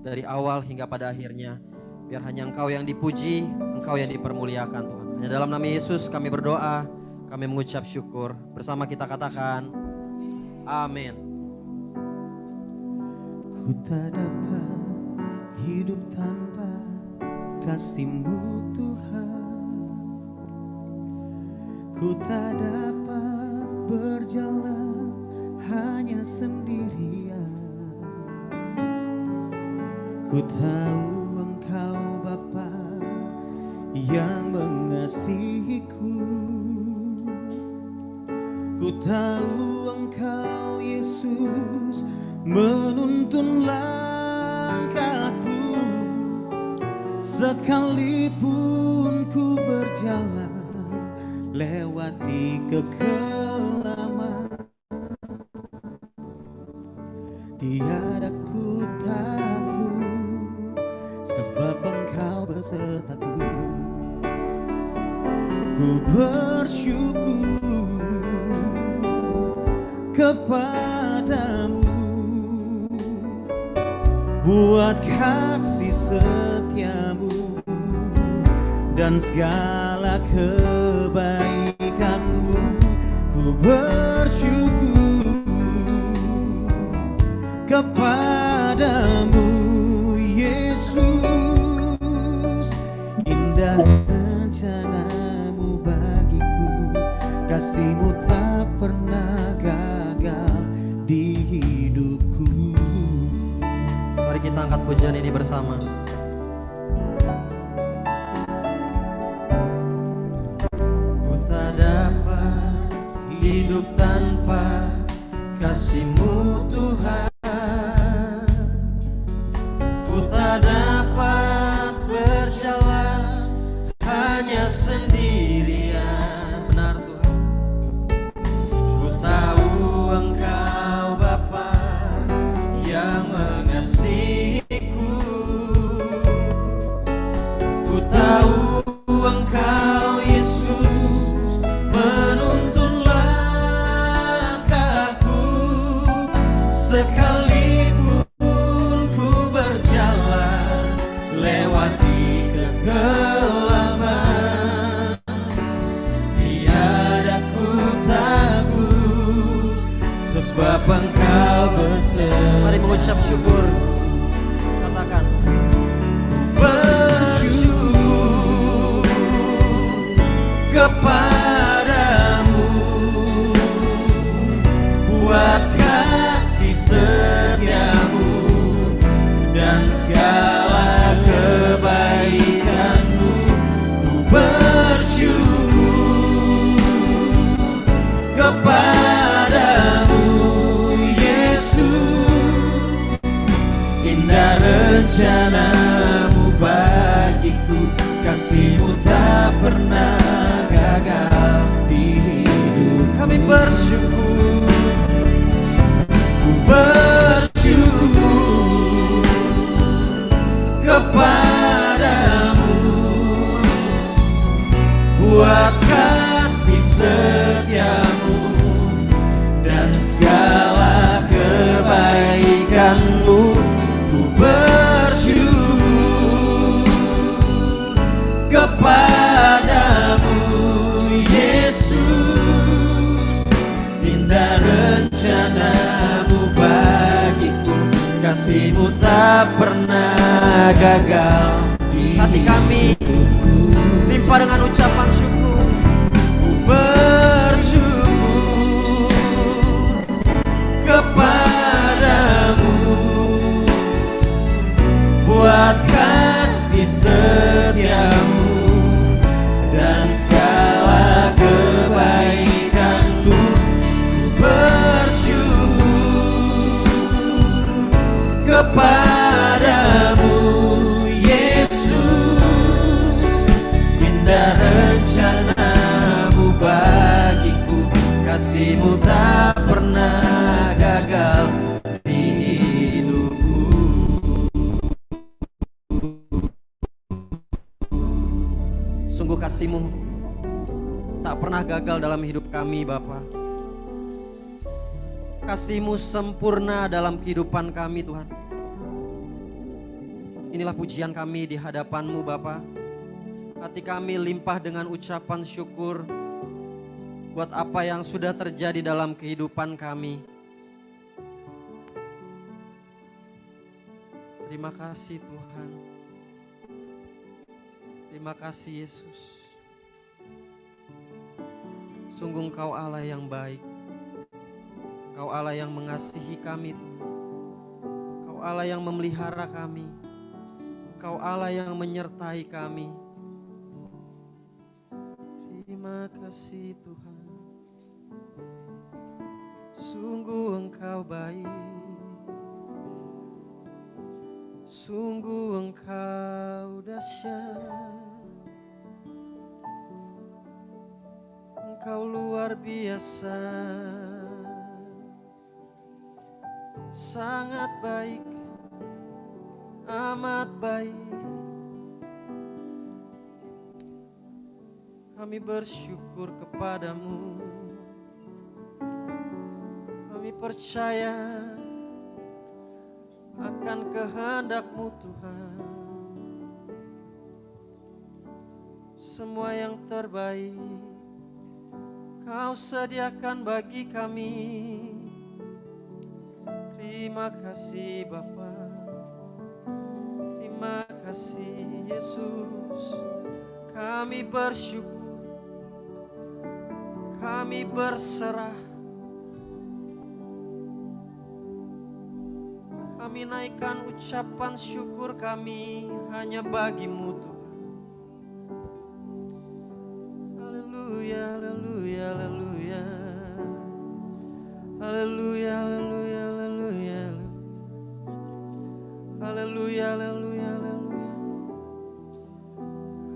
dari awal hingga pada akhirnya. Biar hanya Engkau yang dipuji, Engkau yang dipermuliakan Tuhan. Hanya dalam nama Yesus kami berdoa, kami mengucap syukur. Bersama kita katakan, amin. Ku tak dapat hidup tanpa kasih-Mu Tuhan. Ku tak dapat berjalan hanya sendirian. Ku tahu Engkau Bapa yang mengasihiku. Ku tahu Engkau Yesus menuntun langkahku. Sekalipun ku berjalan lewati kekelaman, tiada ku takut, sebab Engkau besertaku. Ku bersyukur kepadamu buat kasih setiamu dan segala kebaikanmu. Ku bersyukur kepadamu Yesus. Indah rencanamu bagiku, kasih-Mu tak pernah gagal di hidupku. Mari kita angkat pujian ini bersama. Ku tak dapat hidup tanpa kasih-Mu Tuhan. Ku tak dapat berjalan hanya sendirian. Benar Tuhan. Ku tahu Engkau Bapa yang mengasihiku. Ku tahu Engkau Yesus menuntun langkahku. Sekalipun ku berjalan lewati kekelaman, tiada ku takut, sebab Engkau besertaku. Mari mengucap syukur. Katakan, bersyukur kepadamu buat kasih setiamu dan segala kebaikanmu. Ku bersyukur kepadamu Yesus. Indah rencanamu bagiku, kasih-Mu tak pernah gagal di hidup. Kami bersyukur, ku bersyukur kepadamu buat kasih setiamu dan segala kebaikanmu. Ku bersyukur kepadamu Yesus. Indah rencanamu bagiku, kasih-Mu tak pernah gagal di hati kami. Limpah dengan ucapan syukur. Ku bersyukur kepadamu buat kasih setiamu dan segala kebaikanmu. Ku bersyukur kepadamu Yesus. Indah rencanamu bagiku, kasih-Mu tak pernah gagal di hidupku. Sungguh kasih-Mu tak pernah gagal dalam hidup kami Bapa. Kasih-Mu sempurna dalam kehidupan kami Tuhan. Inilah pujian kami di hadapan-Mu Bapa. Hati kami limpah dengan ucapan syukur buat apa yang sudah terjadi dalam kehidupan kami. Terima kasih Tuhan. Terima kasih Yesus. Sungguh Engkau Allah yang baik. Engkau Allah yang mengasihi kami Tuhan. Engkau Allah yang memelihara kami. Engkau Allah yang menyertai kami. Terima kasih Tuhan. Sungguh Engkau baik. Sungguh Engkau dahsyat. Engkau luar biasa. Sangat baik. Amat baik. Kami bersyukur kepadamu. Kami percaya akan kehendak-Mu Tuhan. Semua yang terbaik Kau sediakan bagi kami. Terima kasih Bapa. Terima kasih Yesus. Kami bersyukur. Kami berserah. Kami naikkan ucapan syukur kami hanya bagi-Mu Tuhan. Haleluya, haleluya, haleluya. Haleluya, haleluya, haleluya. Haleluya, haleluya, haleluya.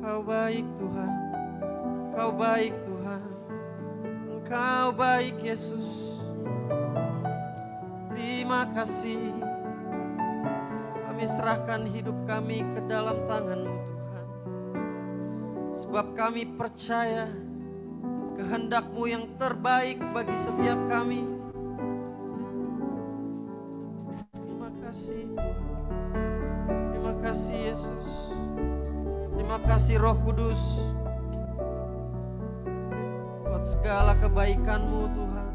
Kau baik Tuhan. Kau baik Tuhan. Engkau baik Yesus. Terima kasih. Kami serahkan hidup kami ke dalam tangan-Mu Tuhan. Sebab kami percaya kehendak-Mu yang terbaik bagi setiap kami. Terima kasih Tuhan. Terima kasih Yesus. Terima kasih Roh Kudus. Buat segala kebaikan-Mu Tuhan.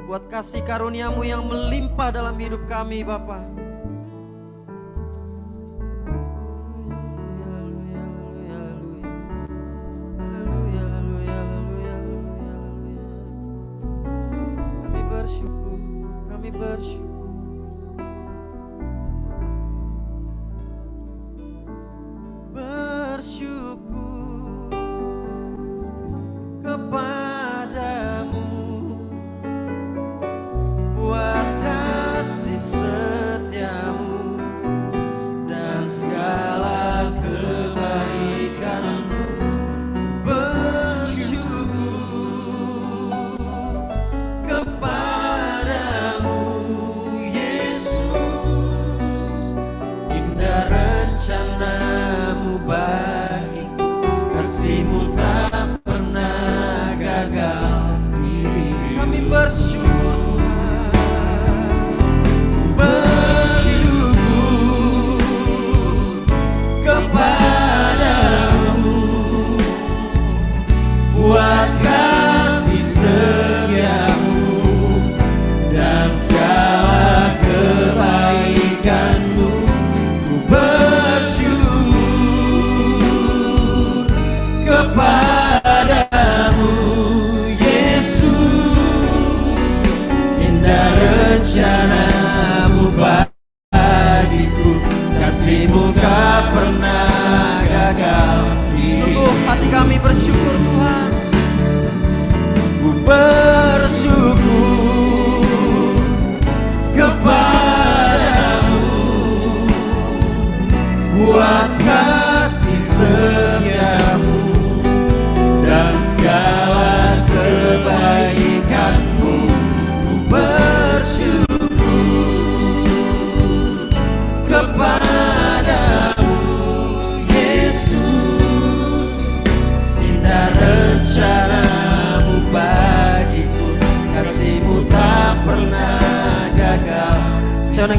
Buat kasih karunia-Mu yang melimpah dalam hidup kami Bapa.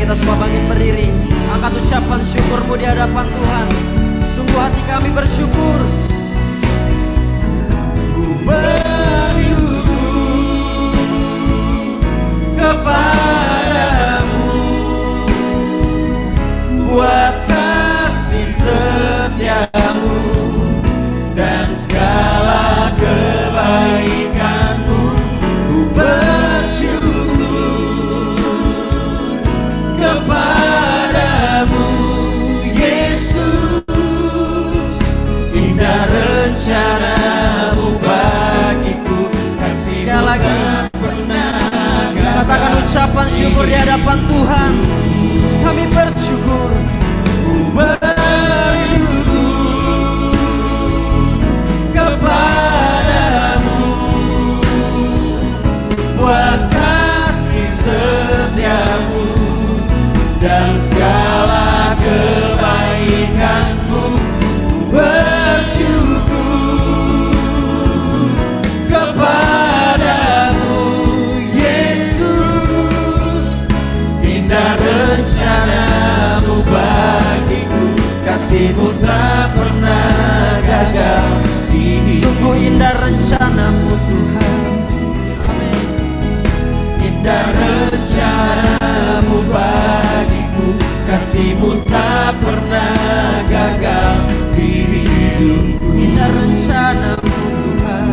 Kita semua bangkit berdiri, angkat ucapan syukur di hadapan Tuhan. Sungguh hati kami bersyukur. Bersyukur kepadamu buat kasih setiamu dan segala kebaikanmu. Ku bersyukur kepadamu Yesus, indah rencanamu bagiku, kasih Sekali lagi tak pernah katakan ucapan syukur di hadapan Tuhan. Kami bersyukur. bersyukur kepadamu buat kasih setiamu dan segala kebaikanmu. Bersyukur kepadamu Yesus, indah rencanamu bagiku, kasihmu tak pernah gagal di hidup. Sungguh indah rencanamu Tuhan. Indah rencanamu bagiku, kasihmu tak pernah gagal di hidupku. Indah rencanamu Tuhan.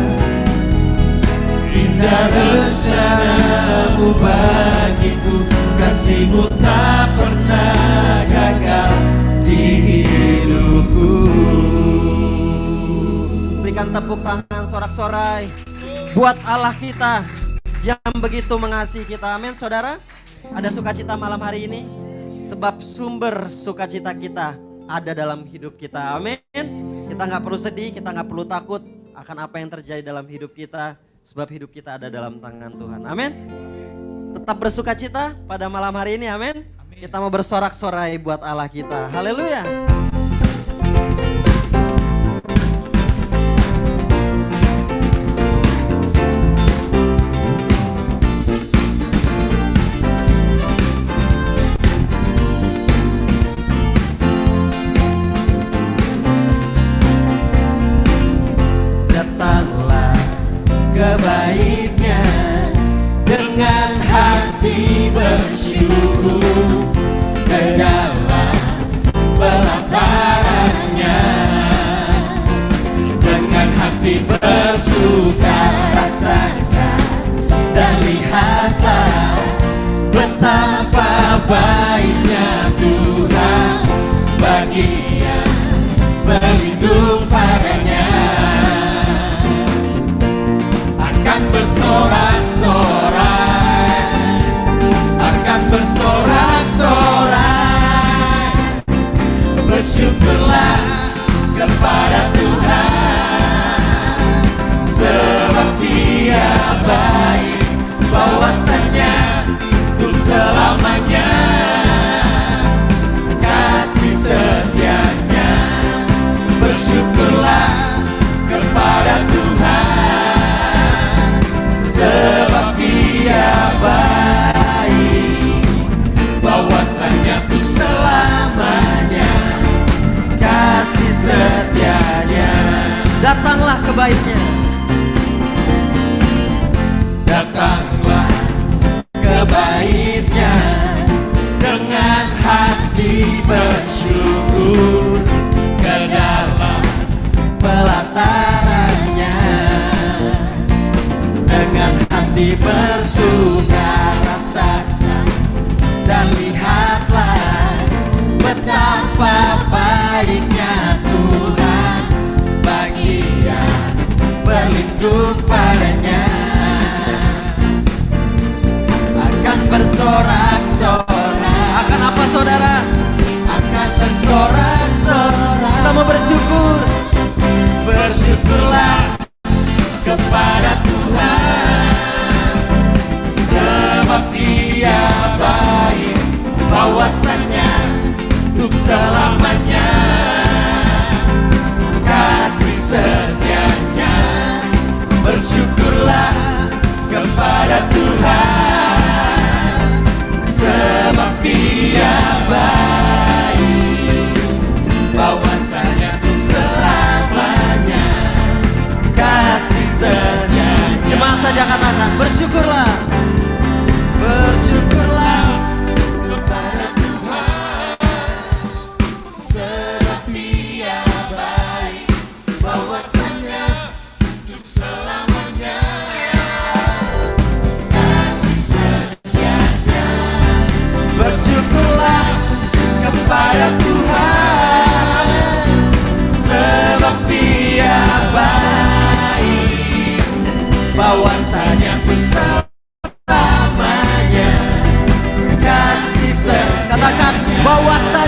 Indah rencanamu bagiku, kasihmu tak pernah gagal di hidupku. Berikan tepuk tangan sorak-sorai buat Allah kita yang begitu mengasihi kita. Amin saudara. Ada sukacita malam hari ini, sebab sumber sukacita kita ada dalam hidup kita. Amin. Kita gak perlu sedih, kita gak perlu takut akan apa yang terjadi dalam hidup kita, sebab hidup kita ada dalam tangan Tuhan. Amin. Tetap bersukacita pada malam hari ini. Amin. Kita mau bersorak-sorai buat Allah kita. Haleluya. Datanglah kebaiknya dengan hati bersyukur ke dalam pelatarannya, dengan hati bersuka rasakan dan lihatlah betapa baiknya Tuhan bagi yang berlindung padanya. Akan bersorak-sorai, akan bersorak-sorai, bersyukurlah kepada Tuhan, sebab Dia baik, bahwasannya untuk selamanya kasih setianya. Bersyukurlah kepada Tuhan, sebab Dia baik, bahwasannya untuk selamanya kasih setianya. Datanglah kebaiknya. Datanglah kebaiknya dengan hati bersyukur ke dalam pelatarannya, dengan hati bersuka rasakan dan lihatlah betapa baiknya Tuhan bagi yang berlindung padanya. Akan bersorak-sorai. Akan apa saudara? Akan bersorak-sorai. Kita mau bersyukur. Bersyukurlah kepada Tuhan, sebab Dia baik, bahwasannya untuk selamanya kasih setianya. Bersyukurlah kepada Tuhan, sebab Dia baik,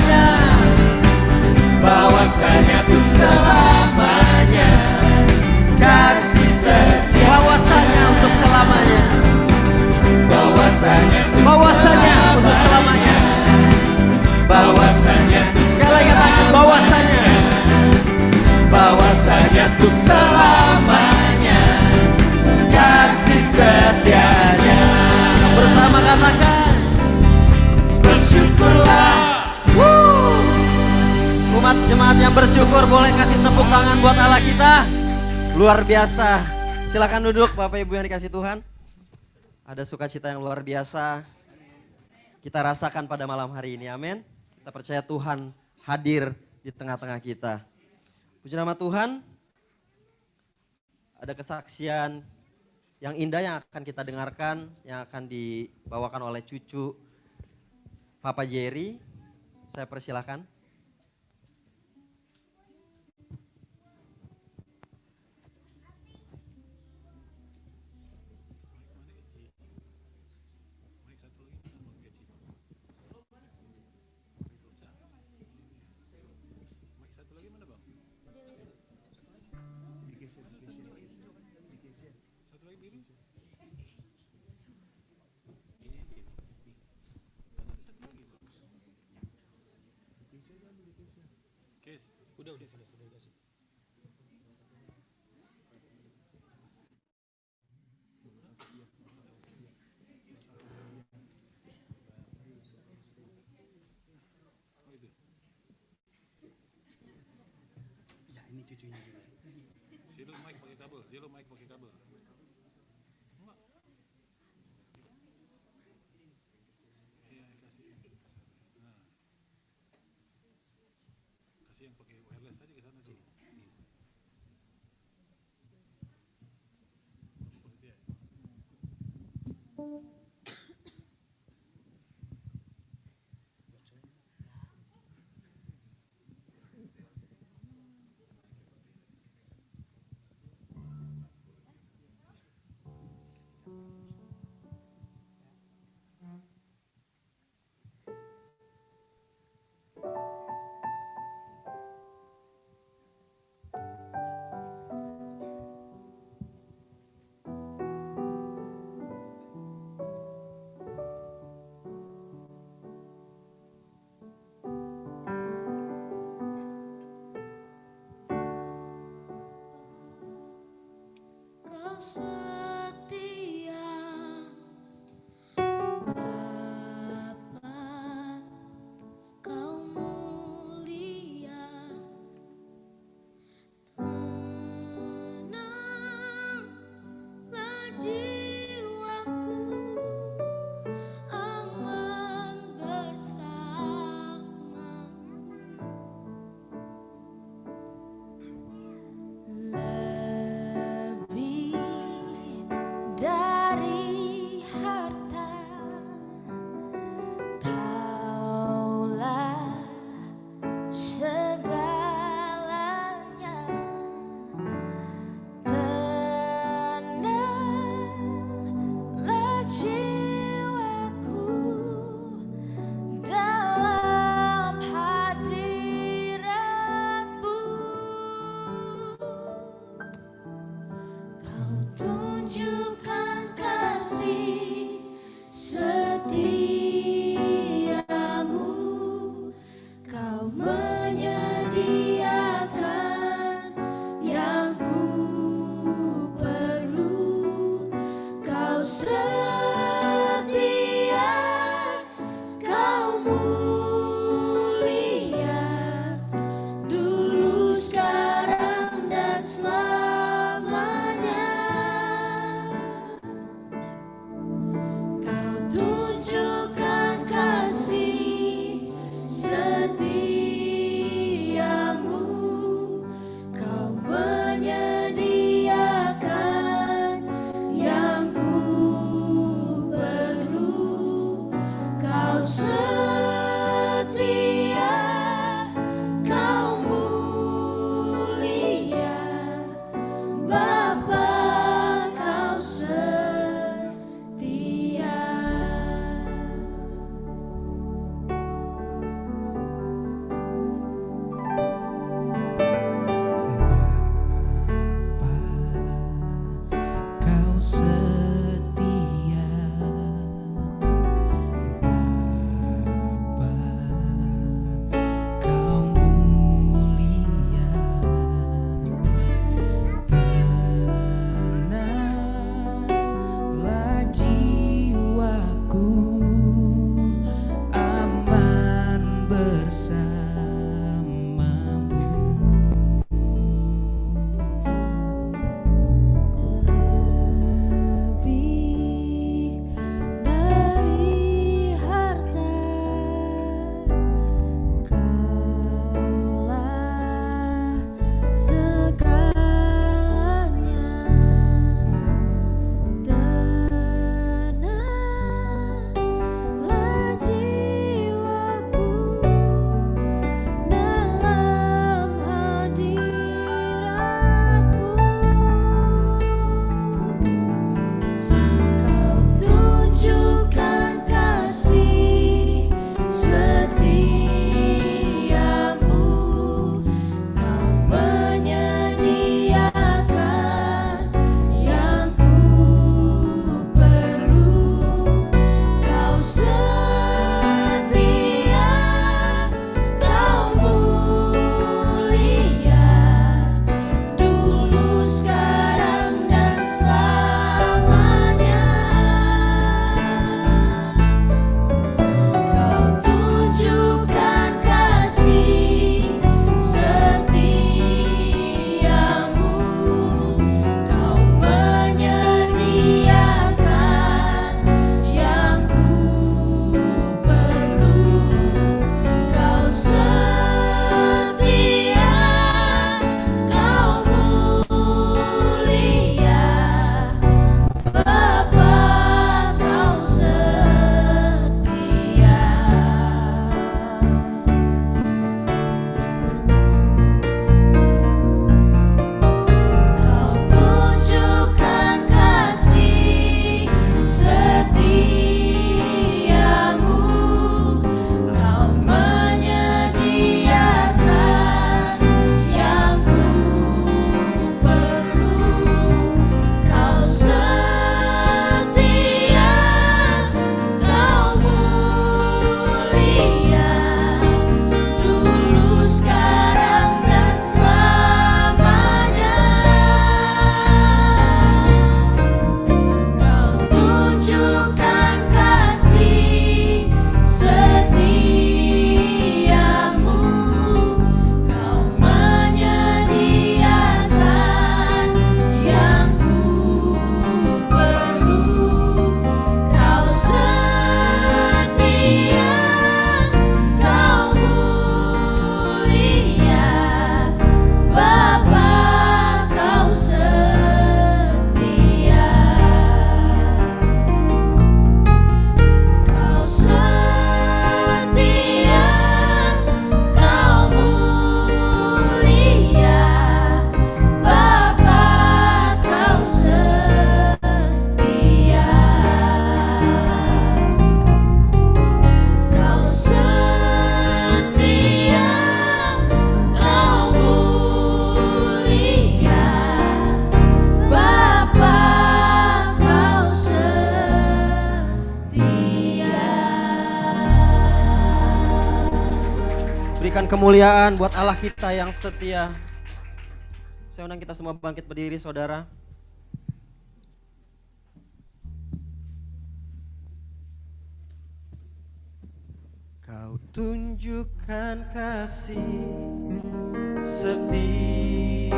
bahwasanya bahwasanya untuk selamanya kasih setia, bahwasanya untuk selamanya, bahwasanya bahwasanya untuk selamanya, bahwasanya untuk sekali lagi katakan bahwasanya, bahwasanya untuk selamanya kasih setianya. bersama katakan Bersyukurlah. umat jemaat yang bersyukur boleh kasih tepuk tangan buat Allah kita. Luar biasa. Silakan duduk Bapak Ibu yang dikasih Tuhan. Ada sukacita yang luar biasa kita rasakan pada malam hari ini, amin. Kita percaya Tuhan hadir di tengah-tengah kita. Puji nama Tuhan. Ada kesaksian yang indah yang akan kita dengarkan, yang akan dibawakan oleh cucu Papa Jerry. Saya persilakan. Zero mic pakai kabel. Enggak. Iya, kasih. Nah. Kasih yang pakai wireless aja ke sana dulu. Setia Bapa, Kau mulia, tenanglah jiwaku, aman bersamamu. Lebih dari harta, Kaulah segalanya. Tenanglah jiwaku dalam hadirat-Mu. Kau tunjukkan kasih setiamu, Kau menyediakan yang ku perlu. Kau setia, Kau mulia, dulu, sekarang, dan selamanya. Kau tunjukkan kasih setiamu, Kau menyediakan yang ku perlu. Kau setia, Kau mulia, Bapa, Kau setia. Lebih dari harta, Kaulah segalanya. Tenanglah jiwaku dalam hadirat-Mu. Kau tunjukkan kasih setiamu, Kau menyediakan yang ku perlu. Kau setia, Kau mulia, dulu, sekarang, dan selamanya. Kau tunjukkan kasih setiamu, Kau menyediakan yang ku perlu. Kau setia, Kau mulia, Bapa, Kau setia. Kau tunjukkan kasih setiamu, Kau menyediakan yang ku perlu. Kau setia, Kau mulia, dulu, sekarang, dan selamanya. Kau tunjukkan kasih setiamu, Kau menyediakan yang ku perlu. Kau setia, Kau mulia, Bapa, Kau setia. Kau setia, Kau mulia, Bapa, Kau setia. Kau setia, Kau mulia, Bapa, Kau setia. Berikan kemuliaan buat Allah kita yang setia. Saya undang kita semua bangkit berdiri, saudara. Kau tunjukkan kasih setiamu.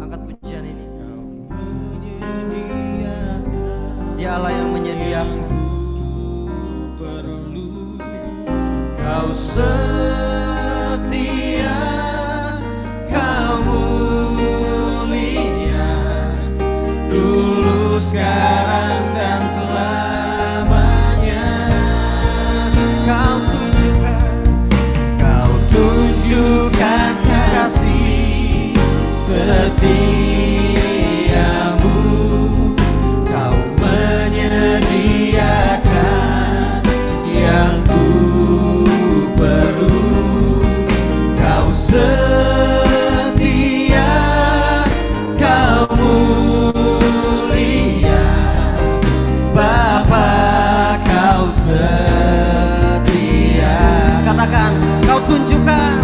Angkat pujian ini. Kau menyediakan. Dia Allah yang menyediakan. Kau setia, Kau mulia, dulu, sekarang, dan selamanya. Kau tunjukkan kasih setiamu, Kau menyediakan yang ku perlu. Kau setia, Kau mulia, Bapa, Kau setia. Katakan, Kau tunjukkan.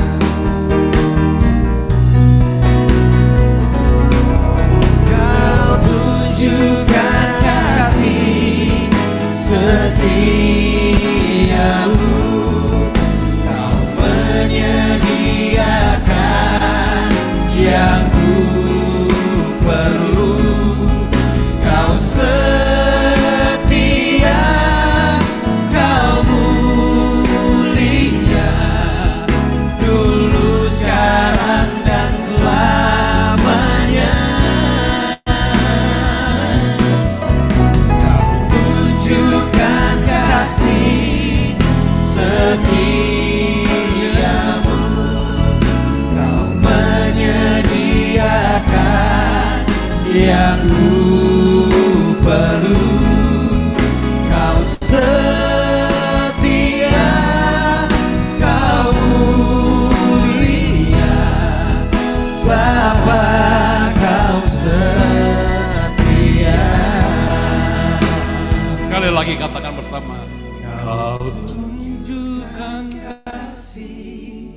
Kau tunjukkan kasih setiamu, lagi katakan bersama. Kau tunjukkan kasih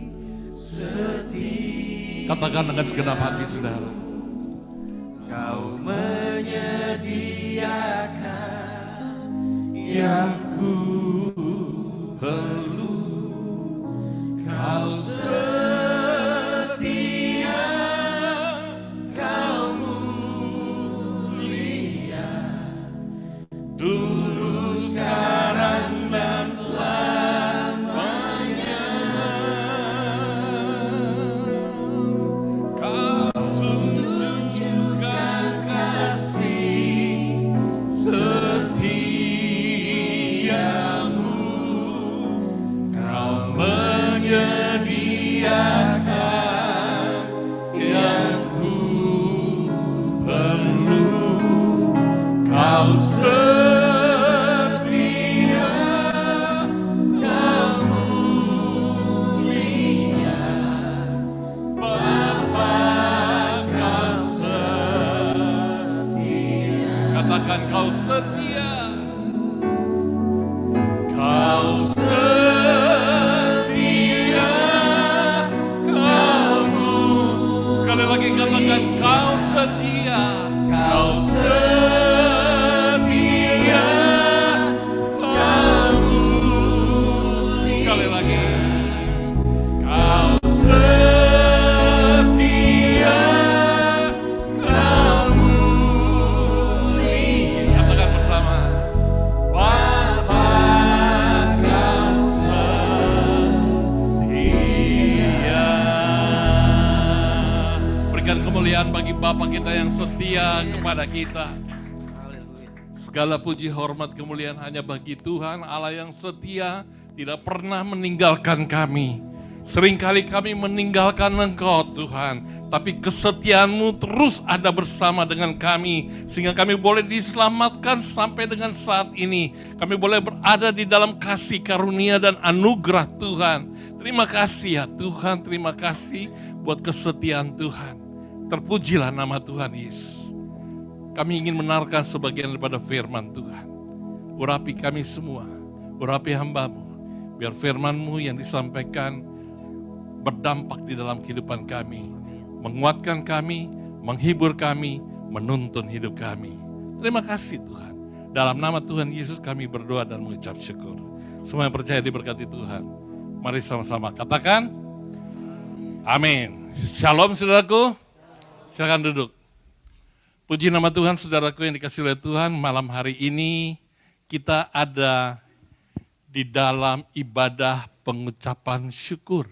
setia. Katakan dengan segenap hati saudara. Kau menyediakan yang ku perlu. Kau setia, kau mulia, dulu, sekarang, dan selamanya. Kau tunjukkan kasih setiamu. Kau menyediakan yang ku perlu. Kau setia, kau mulia, Bapa kau setia. Katakan kau setia. Kau setia, kau mulia. Sekali lagi katakan kau setia. Kau setia, kau mulia. Sekali lagi. Kau setia, kau mulia. Katakan bersama. Bapa kau setia. Berikan kemuliaan bagi Bapa kita yang setia kepada kita. Segala puji hormat kemuliaan hanya bagi Tuhan Allah yang setia, tidak pernah meninggalkan kami. Seringkali kami meninggalkan Engkau Tuhan, tapi kesetiaan-Mu terus ada bersama dengan kami, sehingga kami boleh diselamatkan sampai dengan saat ini. Kami boleh berada di dalam kasih karunia dan anugerah Tuhan. Terima kasih ya Tuhan, terima kasih buat kesetiaan Tuhan. Terpujilah nama Tuhan Yesus. Kami ingin menarikan sebagian daripada firman Tuhan. Urapi kami semua, urapi hamba-Mu, biar firman-Mu yang disampaikan berdampak di dalam kehidupan kami, menguatkan kami, menghibur kami, menuntun hidup kami. Terima kasih Tuhan. Dalam nama Tuhan Yesus kami berdoa dan mengucap syukur. Semua yang percaya diberkati Tuhan. Mari sama-sama katakan, amin. Shalom saudaraku, silakan duduk. Puji nama Tuhan, saudaraku yang dikasihi oleh Tuhan. Malam hari ini kita ada di dalam ibadah pengucapan syukur.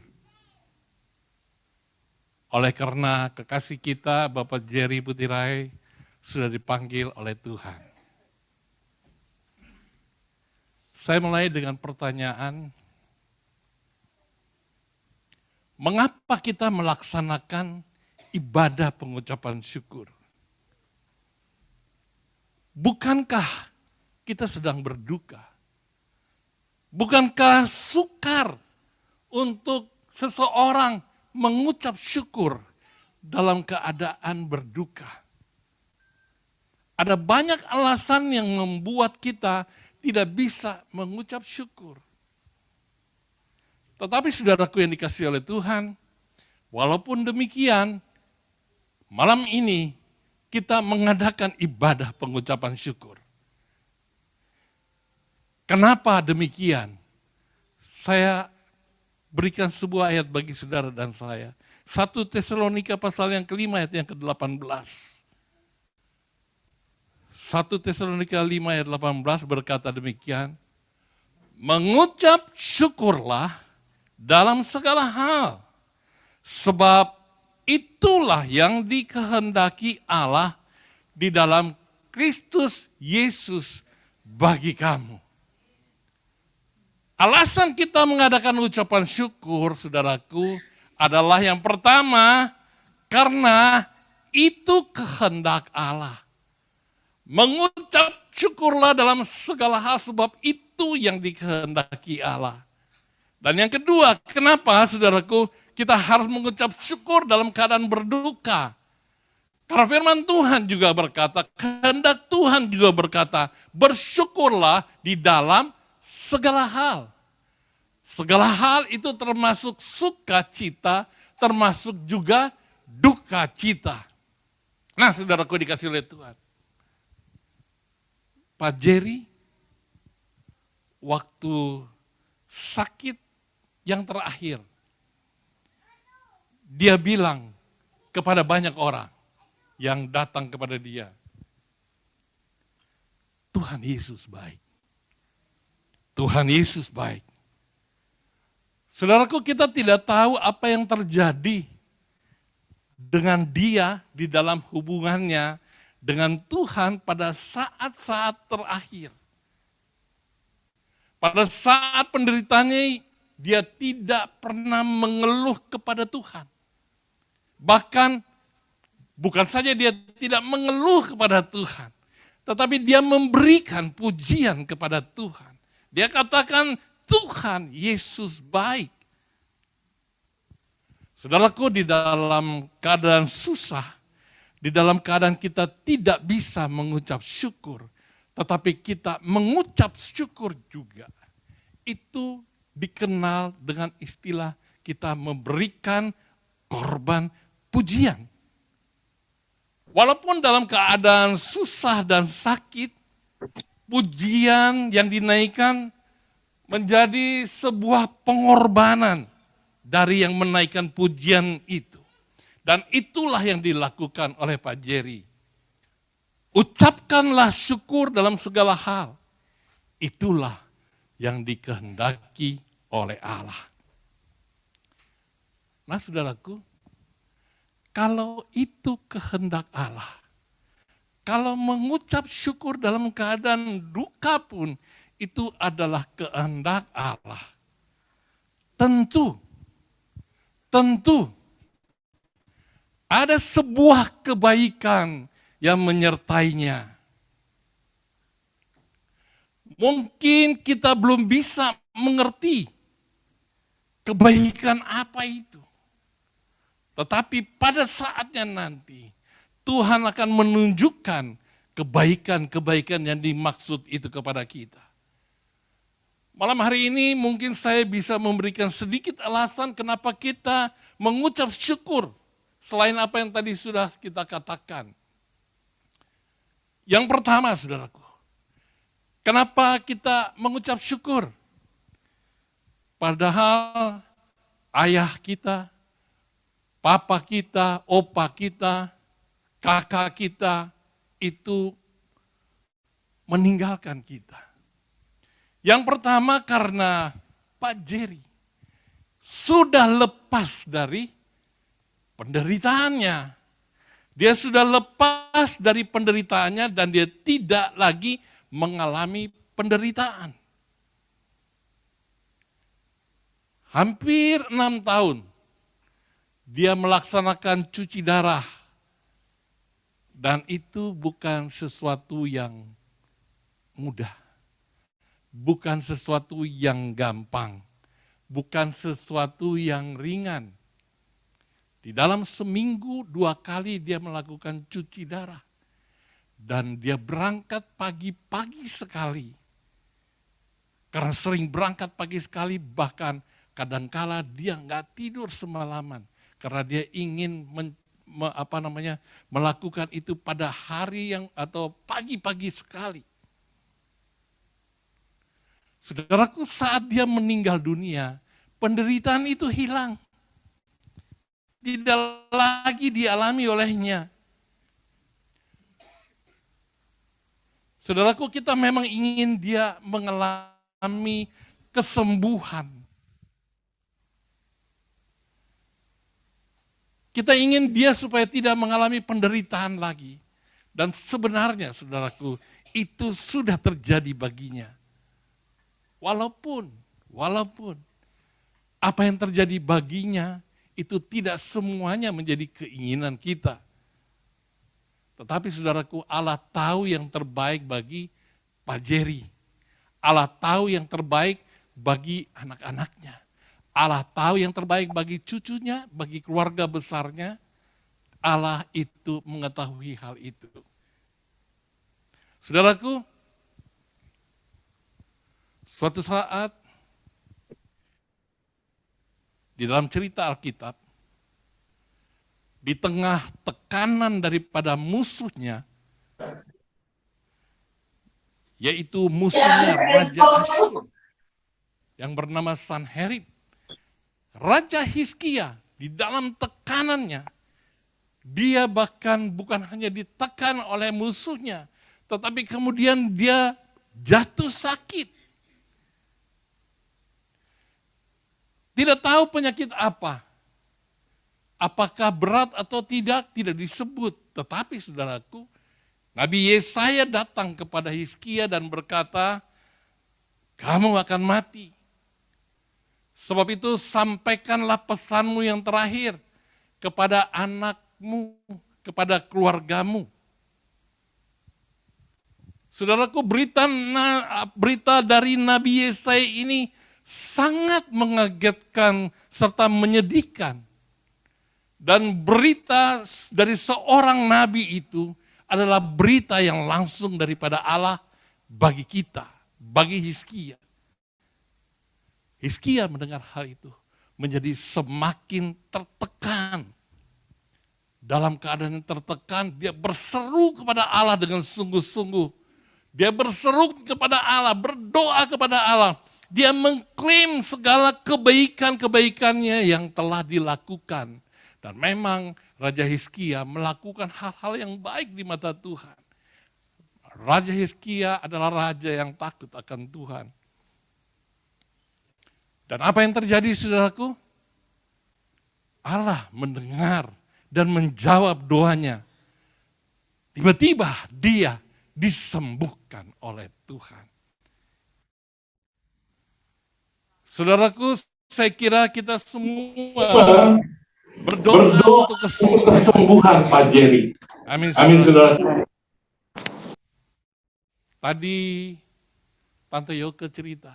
Oleh karena kekasih kita, Bapak Jerry Putirai, sudah dipanggil oleh Tuhan. Saya mulai dengan pertanyaan, mengapa kita melaksanakan ibadah pengucapan syukur? Bukankah kita sedang berduka? Bukankah sukar untuk seseorang mengucap syukur dalam keadaan berduka? Ada banyak alasan yang membuat kita tidak bisa mengucap syukur. Tetapi saudaraku yang dikasihi oleh Tuhan, walaupun demikian, malam ini kita mengadakan ibadah pengucapan syukur. Kenapa demikian? Saya berikan sebuah ayat bagi saudara dan saya. 1 Tesalonika pasal yang kelima ayat yang ke-18. 1 Tesalonika 5 ayat 18 berkata demikian, mengucap syukurlah dalam segala hal, sebab itulah yang dikehendaki Allah di dalam Kristus Yesus bagi kamu. Alasan kita mengadakan ucapan syukur, saudaraku, adalah yang pertama, karena itu kehendak Allah. Mengucap syukurlah dalam segala hal, sebab itu yang dikehendaki Allah. Dan yang kedua, kenapa saudaraku kita harus mengucap syukur dalam keadaan berduka? Karena firman Tuhan juga berkata, kehendak Tuhan juga berkata, bersyukurlah di dalam segala hal. Segala hal itu termasuk sukacita, termasuk juga duka cita. Nah, saudaraku dikasih oleh Tuhan. Pak Jerry, waktu sakit yang terakhir, dia bilang kepada banyak orang yang datang kepada dia, Tuhan Yesus baik. Tuhan Yesus baik. Saudaraku, kita tidak tahu apa yang terjadi dengan dia di dalam hubungannya dengan Tuhan pada saat-saat terakhir. Pada saat penderitaannya, dia tidak pernah mengeluh kepada Tuhan. Bahkan, bukan saja dia tidak mengeluh kepada Tuhan, tetapi dia memberikan pujian kepada Tuhan. Dia katakan, Tuhan Yesus baik. Saudaraku, di dalam keadaan susah, di dalam keadaan kita tidak bisa mengucap syukur, tetapi kita mengucap syukur juga. Itu dikenal dengan istilah kita memberikan korban pujian. Walaupun dalam keadaan susah dan sakit, pujian yang dinaikkan menjadi sebuah pengorbanan dari yang menaikkan pujian itu. Dan itulah yang dilakukan oleh Pak Jerry. Ucapkanlah syukur dalam segala hal. Itulah yang dikehendaki oleh Allah. Nah, saudaraku, kalau itu kehendak Allah, kalau mengucap syukur dalam keadaan duka pun, itu adalah kehendak Allah. Tentu ada sebuah kebaikan yang menyertainya. Mungkin kita belum bisa mengerti kebaikan apa itu. Tetapi pada saatnya nanti, Tuhan akan menunjukkan kebaikan-kebaikan yang dimaksud itu kepada kita. Malam hari ini mungkin saya bisa memberikan sedikit alasan kenapa kita mengucap syukur selain apa yang tadi sudah kita katakan. Yang pertama, saudaraku, kenapa kita mengucap syukur? Padahal ayah kita, papa kita, opa kita, kakak kita itu meninggalkan kita. Yang pertama karena Pak Jerry sudah lepas dari penderitaannya. Dia sudah lepas dari penderitaannya dan dia tidak lagi mengalami penderitaan. Hampir 6 tahun dia melaksanakan cuci darah. Dan itu bukan sesuatu yang mudah. Bukan sesuatu yang gampang, bukan sesuatu yang ringan. Di dalam seminggu 2 kali dia melakukan cuci darah. Dan dia berangkat pagi-pagi sekali. Karena sering berangkat pagi sekali, bahkan kadangkala dia nggak tidur semalaman. Karena dia ingin melakukan itu pada hari yang atau pagi-pagi sekali. Saudaraku, saat dia meninggal dunia, penderitaan itu hilang. Tidak lagi dialami olehnya. Saudaraku, kita memang ingin dia mengalami kesembuhan. Kita ingin dia supaya tidak mengalami penderitaan lagi. Dan sebenarnya, saudaraku, itu sudah terjadi baginya. Walaupun apa yang terjadi baginya itu tidak semuanya menjadi keinginan kita. Tetapi saudaraku, Allah tahu yang terbaik bagi Pak Jerry. Allah tahu yang terbaik bagi anak-anaknya. Allah tahu yang terbaik bagi cucunya, bagi keluarga besarnya. Allah itu mengetahui hal itu. Saudaraku, suatu saat di dalam cerita Alkitab, di tengah tekanan daripada musuhnya, yaitu musuhnya Raja Asyur yang bernama Sanherib. Raja Hizkia di dalam tekanannya, dia bahkan bukan hanya ditekan oleh musuhnya, tetapi kemudian dia jatuh sakit. Tidak tahu penyakit apa. Apakah berat atau tidak disebut. Tetapi saudaraku, Nabi Yesaya datang kepada Hizkia dan berkata, kamu akan mati. Sebab itu sampaikanlah pesanmu yang terakhir kepada anakmu, kepada keluargamu. Saudaraku, berita dari Nabi Yesaya ini sangat mengagetkan serta menyedihkan. Dan berita dari seorang nabi itu adalah berita yang langsung daripada Allah bagi kita, bagi Hizkia. Hizkia mendengar hal itu menjadi semakin tertekan. Dalam keadaan yang tertekan, dia berseru kepada Allah dengan sungguh-sungguh. Dia berseru kepada Allah, berdoa kepada Allah. Dia mengklaim segala kebaikan-kebaikannya yang telah dilakukan. Dan memang Raja Hizkia melakukan hal-hal yang baik di mata Tuhan. Raja Hizkia adalah raja yang takut akan Tuhan. Dan apa yang terjadi, saudaraku? Allah mendengar dan menjawab doanya. Tiba-tiba dia disembuhkan oleh Tuhan. Saudaraku, saya kira kita semua berdoa untuk kesembuhan Pak Jerry. Amin, saudara. Tadi Tante Yoke cerita,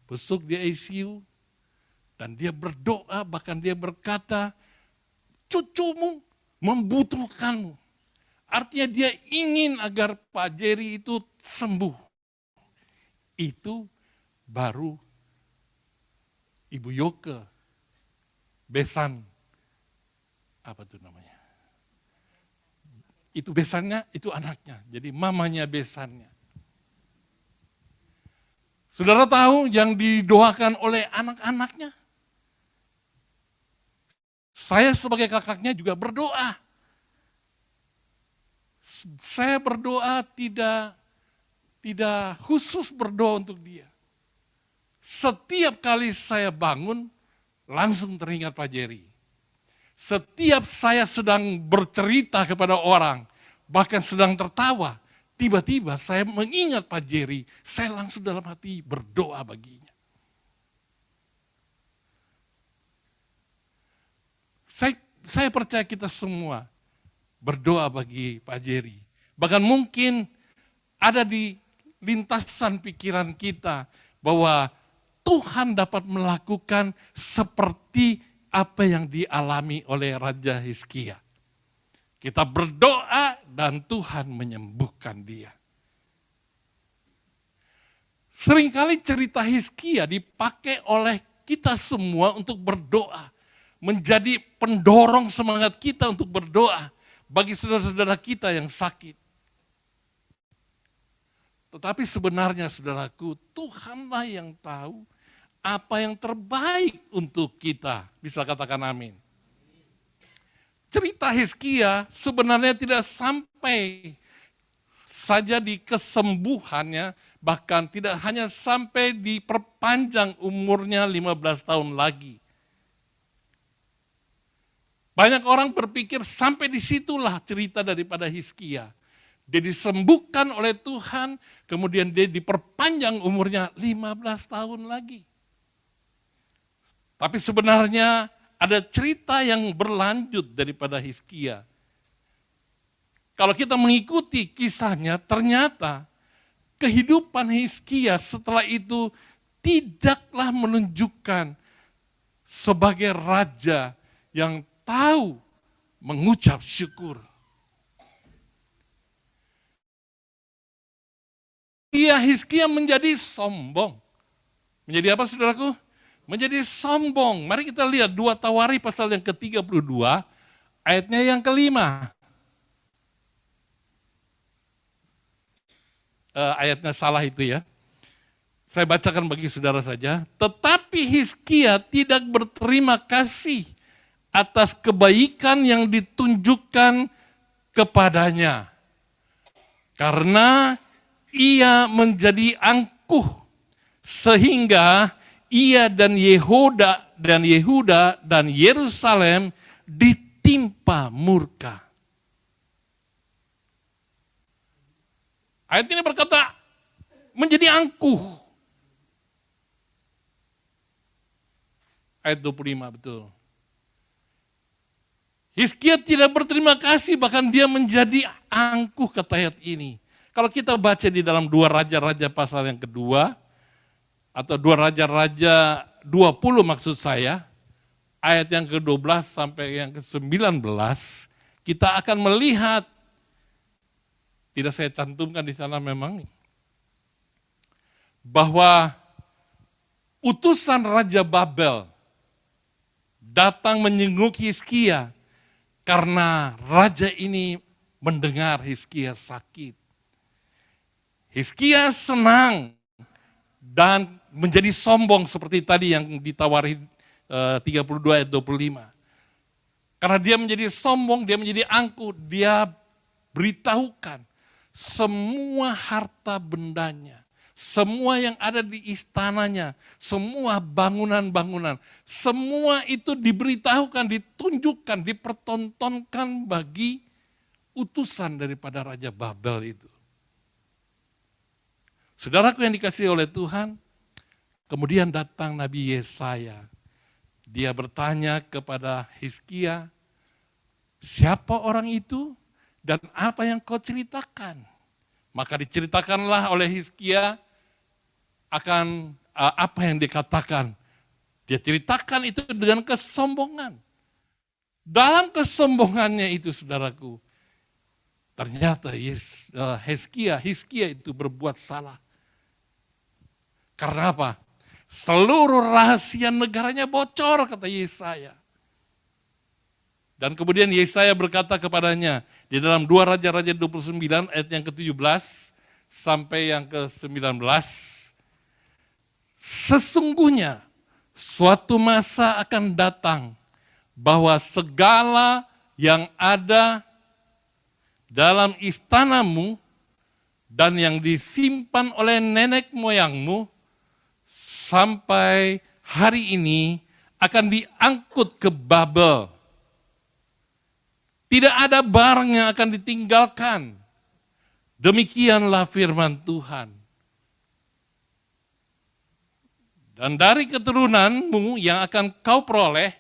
besuk di ICU, dan dia berdoa, bahkan dia berkata, cucumu membutuhkanmu. Artinya dia ingin agar Pak Jerry itu sembuh. Itu baru Ibu Yoke, besan, apa itu namanya? Itu besannya, itu anaknya. Jadi mamanya besannya. Saudara tahu yang didoakan oleh anak-anaknya? Saya sebagai kakaknya juga berdoa. Saya berdoa tidak khusus berdoa untuk dia. Setiap kali saya bangun, langsung teringat Pak Jerry. Setiap saya sedang bercerita kepada orang, bahkan sedang tertawa, tiba-tiba saya mengingat Pak Jerry, saya langsung dalam hati berdoa baginya. Saya percaya kita semua berdoa bagi Pak Jerry. Bahkan mungkin ada di lintasan pikiran kita bahwa Tuhan dapat melakukan seperti apa yang dialami oleh Raja Hizkia. Kita berdoa dan Tuhan menyembuhkan dia. Seringkali cerita Hizkia dipakai oleh kita semua untuk berdoa. Menjadi pendorong semangat kita untuk berdoa bagi saudara-saudara kita yang sakit. Tetapi sebenarnya saudaraku, Tuhanlah yang tahu apa yang terbaik untuk kita. Bisa katakan amin. Cerita Hizkia sebenarnya tidak sampai saja di kesembuhannya, bahkan tidak hanya sampai diperpanjang umurnya 15 tahun lagi. Banyak orang berpikir sampai disitulah cerita daripada Hizkia. Dia disembuhkan oleh Tuhan, kemudian dia diperpanjang umurnya 15 tahun lagi. Tapi sebenarnya ada cerita yang berlanjut daripada Hizkia. Kalau kita mengikuti kisahnya, ternyata kehidupan Hizkia setelah itu tidaklah menunjukkan sebagai raja yang tahu mengucap syukur. Hizkia menjadi sombong. Menjadi apa saudaraku? Menjadi sombong. Mari kita lihat 2 Tawari pasal yang ke-32, ayatnya yang ke-5. Ayatnya salah itu ya. Saya bacakan bagi saudara saja. Tetapi Hizkia tidak berterima kasih atas kebaikan yang ditunjukkan kepadanya. Karena ia menjadi angkuh sehingga ia dan Yehuda dan Yerusalem ditimpa murka. Ayat ini berkata menjadi angkuh. Ayat 25 betul. Hizkia tidak berterima kasih, bahkan dia menjadi angkuh kata ayat ini. Kalau kita baca di dalam 2 Raja-Raja pasal yang kedua, atau 2 Raja-Raja 20 maksud saya, ayat yang ke-12 sampai yang ke-19, kita akan melihat, tidak saya cantumkan di sana memang, bahwa utusan Raja Babel datang menyenguk Hizkia karena raja ini mendengar Hizkia sakit. Hizkia senang dan menjadi sombong seperti tadi yang ditawari 32 ayat 25. Karena dia menjadi sombong, dia menjadi angkuh, dia beritahukan semua harta bendanya, semua yang ada di istananya, semua bangunan-bangunan, semua itu diberitahukan, ditunjukkan, dipertontonkan bagi utusan daripada Raja Babel itu. Saudaraku yang dikasihi oleh Tuhan, kemudian datang Nabi Yesaya. Dia bertanya kepada Hizkia, siapa orang itu dan apa yang kau ceritakan? Maka diceritakanlah oleh Hizkia akan apa yang dikatakan. Dia ceritakan itu dengan kesombongan. Dalam kesombongannya itu saudaraku, ternyata Hizkia itu berbuat salah. Karena apa? Seluruh rahasia negaranya bocor, kata Yesaya. Dan kemudian Yesaya berkata kepadanya, di dalam 2 Raja-Raja 29 ayat yang ke-17 sampai yang ke-19, sesungguhnya suatu masa akan datang bahwa segala yang ada dalam istanamu dan yang disimpan oleh nenek moyangmu sampai hari ini akan diangkut ke Babel. Tidak ada barang yang akan ditinggalkan. Demikianlah firman Tuhan. Dan dari keturunanmu yang akan kau peroleh,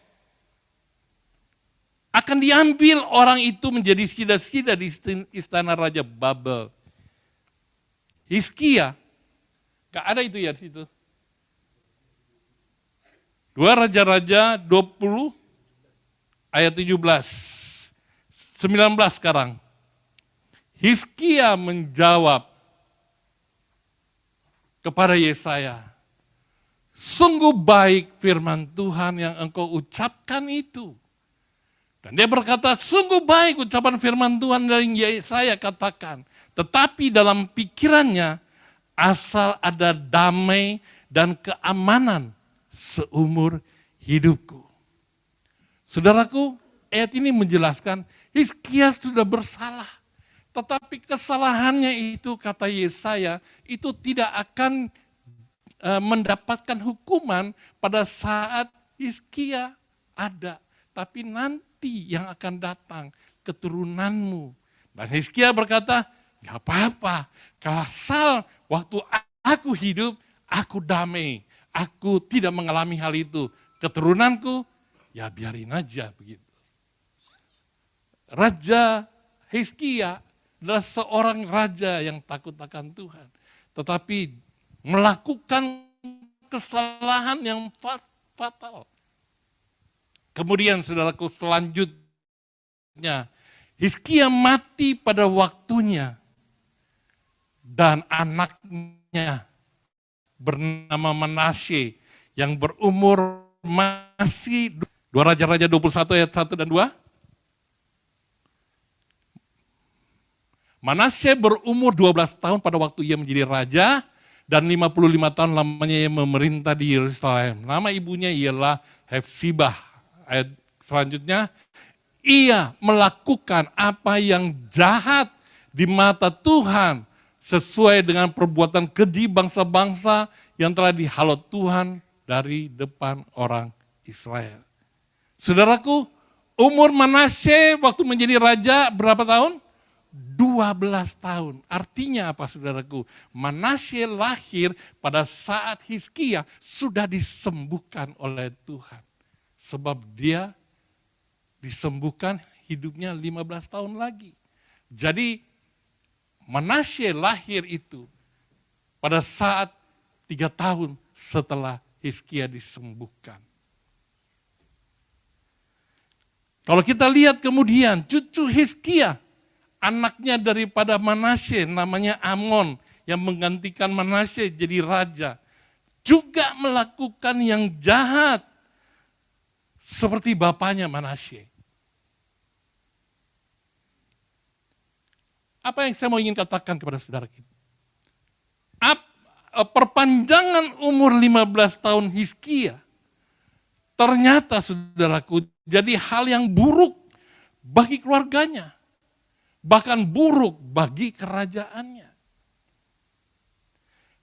akan diambil orang itu menjadi sida-sida di istana Raja Babel. Hizkia, gak ada itu ya di situ. 2 Raja-Raja 20 ayat 17. 19 sekarang. Hizkia menjawab kepada Yesaya, sungguh baik firman Tuhan yang engkau ucapkan itu. Dan dia berkata, sungguh baik ucapan firman Tuhan dari Yesaya katakan. Tetapi dalam pikirannya, asal ada damai dan keamanan seumur hidupku. Saudaraku, ayat ini menjelaskan Hizkia sudah bersalah. Tetapi kesalahannya itu, kata Yesaya, itu tidak akan mendapatkan hukuman pada saat Hizkia ada. Tapi nanti yang akan datang keturunanmu. Dan Hizkia berkata, gak apa-apa, asal waktu aku hidup, aku damai. Aku tidak mengalami hal itu. Keturunanku, ya biarin aja begitu. Raja Hizkia adalah seorang raja yang takut akan Tuhan. Tetapi melakukan kesalahan yang fatal. Kemudian saudaraku selanjutnya, Hizkia mati pada waktunya dan anaknya bernama Manasye yang berumur masih 2 Raja-Raja 21 ayat 1 dan 2. Manasye berumur 12 tahun pada waktu ia menjadi raja dan 55 tahun lamanya ia memerintah di Yerusalem. Nama ibunya ialah Hefsibah. Ayat selanjutnya, ia melakukan apa yang jahat di mata Tuhan sesuai dengan perbuatan keji bangsa-bangsa yang telah dihalau Tuhan dari depan orang Israel. Saudaraku, umur Manasye waktu menjadi raja berapa tahun? 12 tahun. Artinya apa saudaraku? Manasye lahir pada saat Hizkia sudah disembuhkan oleh Tuhan. Sebab dia disembuhkan hidupnya 15 tahun lagi. Jadi Manasye lahir itu pada saat 3 tahun setelah Hizkia disembuhkan. Kalau kita lihat kemudian cucu Hizkia, anaknya daripada Manasye namanya Amon yang menggantikan Manasye jadi raja, juga melakukan yang jahat seperti bapaknya Manasye. Apa yang saya mau ingin katakan kepada saudara kita? Perpanjangan umur 15 tahun Hizkia ternyata saudaraku jadi hal yang buruk bagi keluarganya. Bahkan buruk bagi kerajaannya.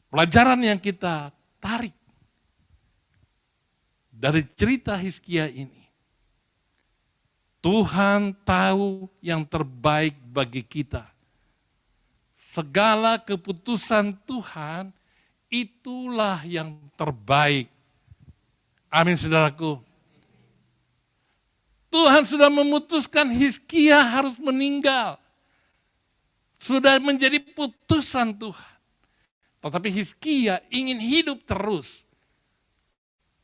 Pelajaran yang kita tarik dari cerita Hizkia ini, Tuhan tahu yang terbaik bagi kita. Segala keputusan Tuhan itulah yang terbaik. Amin saudaraku. Tuhan sudah memutuskan Hizkia harus meninggal. Sudah menjadi putusan Tuhan. Tetapi Hizkia ingin hidup terus.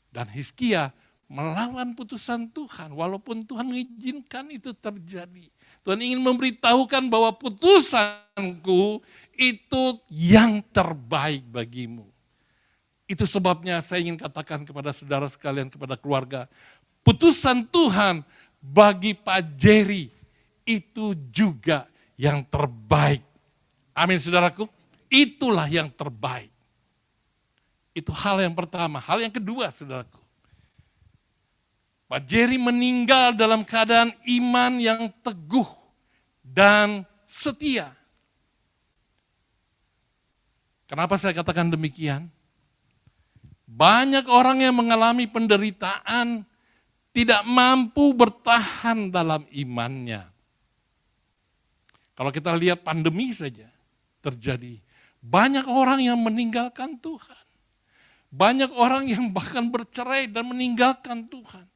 Dan Hizkia melawan putusan Tuhan. Walaupun Tuhan mengizinkan itu terjadi. Tuhan ingin memberitahukan bahwa putusanku itu yang terbaik bagimu. Itu sebabnya saya ingin katakan kepada saudara sekalian, kepada keluarga. Putusan Tuhan bagi Pak Jerry itu juga yang terbaik. Amin saudaraku. Itulah yang terbaik. Itu hal yang pertama. Hal yang kedua saudaraku. Pak Jerry meninggal dalam keadaan iman yang teguh dan setia. Kenapa saya katakan demikian? Banyak orang yang mengalami penderitaan tidak mampu bertahan dalam imannya. Kalau kita lihat pandemi saja terjadi. Banyak orang yang meninggalkan Tuhan. Banyak orang yang bahkan bercerai dan meninggalkan Tuhan.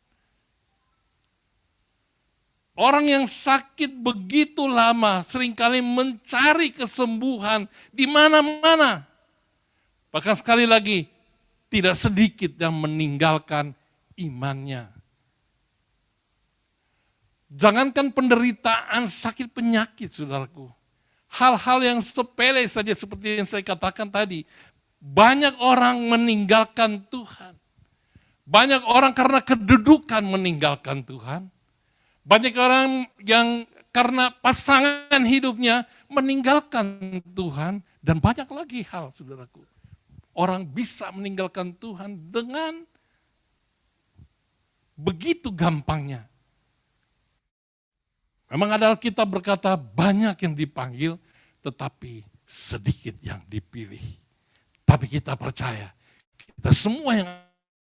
Orang yang sakit begitu lama seringkali mencari kesembuhan di mana-mana. Bahkan sekali lagi, tidak sedikit yang meninggalkan imannya. Jangankan penderitaan sakit penyakit, saudaraku. Hal-hal yang sepele saja seperti yang saya katakan tadi. Banyak orang meninggalkan Tuhan. Banyak orang karena kedudukan meninggalkan Tuhan. Banyak orang yang karena pasangan hidupnya meninggalkan Tuhan. Dan banyak lagi hal, saudaraku. Orang bisa meninggalkan Tuhan dengan begitu gampangnya. Memang ada Alkitab berkata banyak yang dipanggil tetapi sedikit yang dipilih. Tapi kita percaya, kita semua yang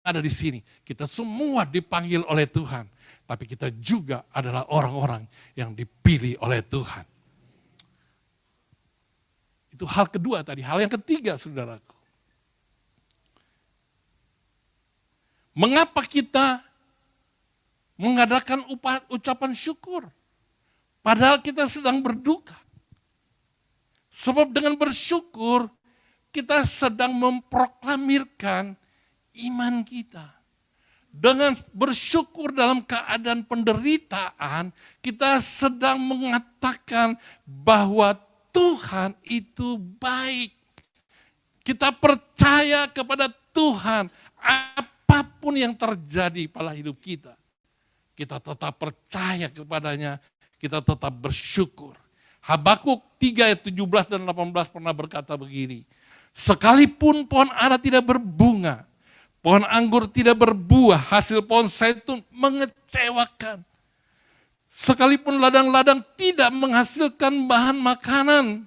ada di sini, kita semua dipanggil oleh Tuhan. Tapi kita juga adalah orang-orang yang dipilih oleh Tuhan. Itu hal kedua tadi. Hal yang ketiga, saudaraku. Mengapa kita mengadakan ucapan syukur? Padahal kita sedang berduka. Sebab dengan bersyukur, kita sedang memproklamirkan iman kita. Dengan bersyukur dalam keadaan penderitaan, kita sedang mengatakan bahwa Tuhan itu baik. Kita percaya kepada Tuhan, apapun yang terjadi pada hidup kita. Kita tetap percaya kepadanya, kita tetap bersyukur. Habakuk 3 ayat 17 dan 18 pernah berkata begini, sekalipun pohon ara tidak berbunga, pohon anggur tidak berbuah, hasil pohon zaitun mengecewakan. Sekalipun ladang-ladang tidak menghasilkan bahan makanan,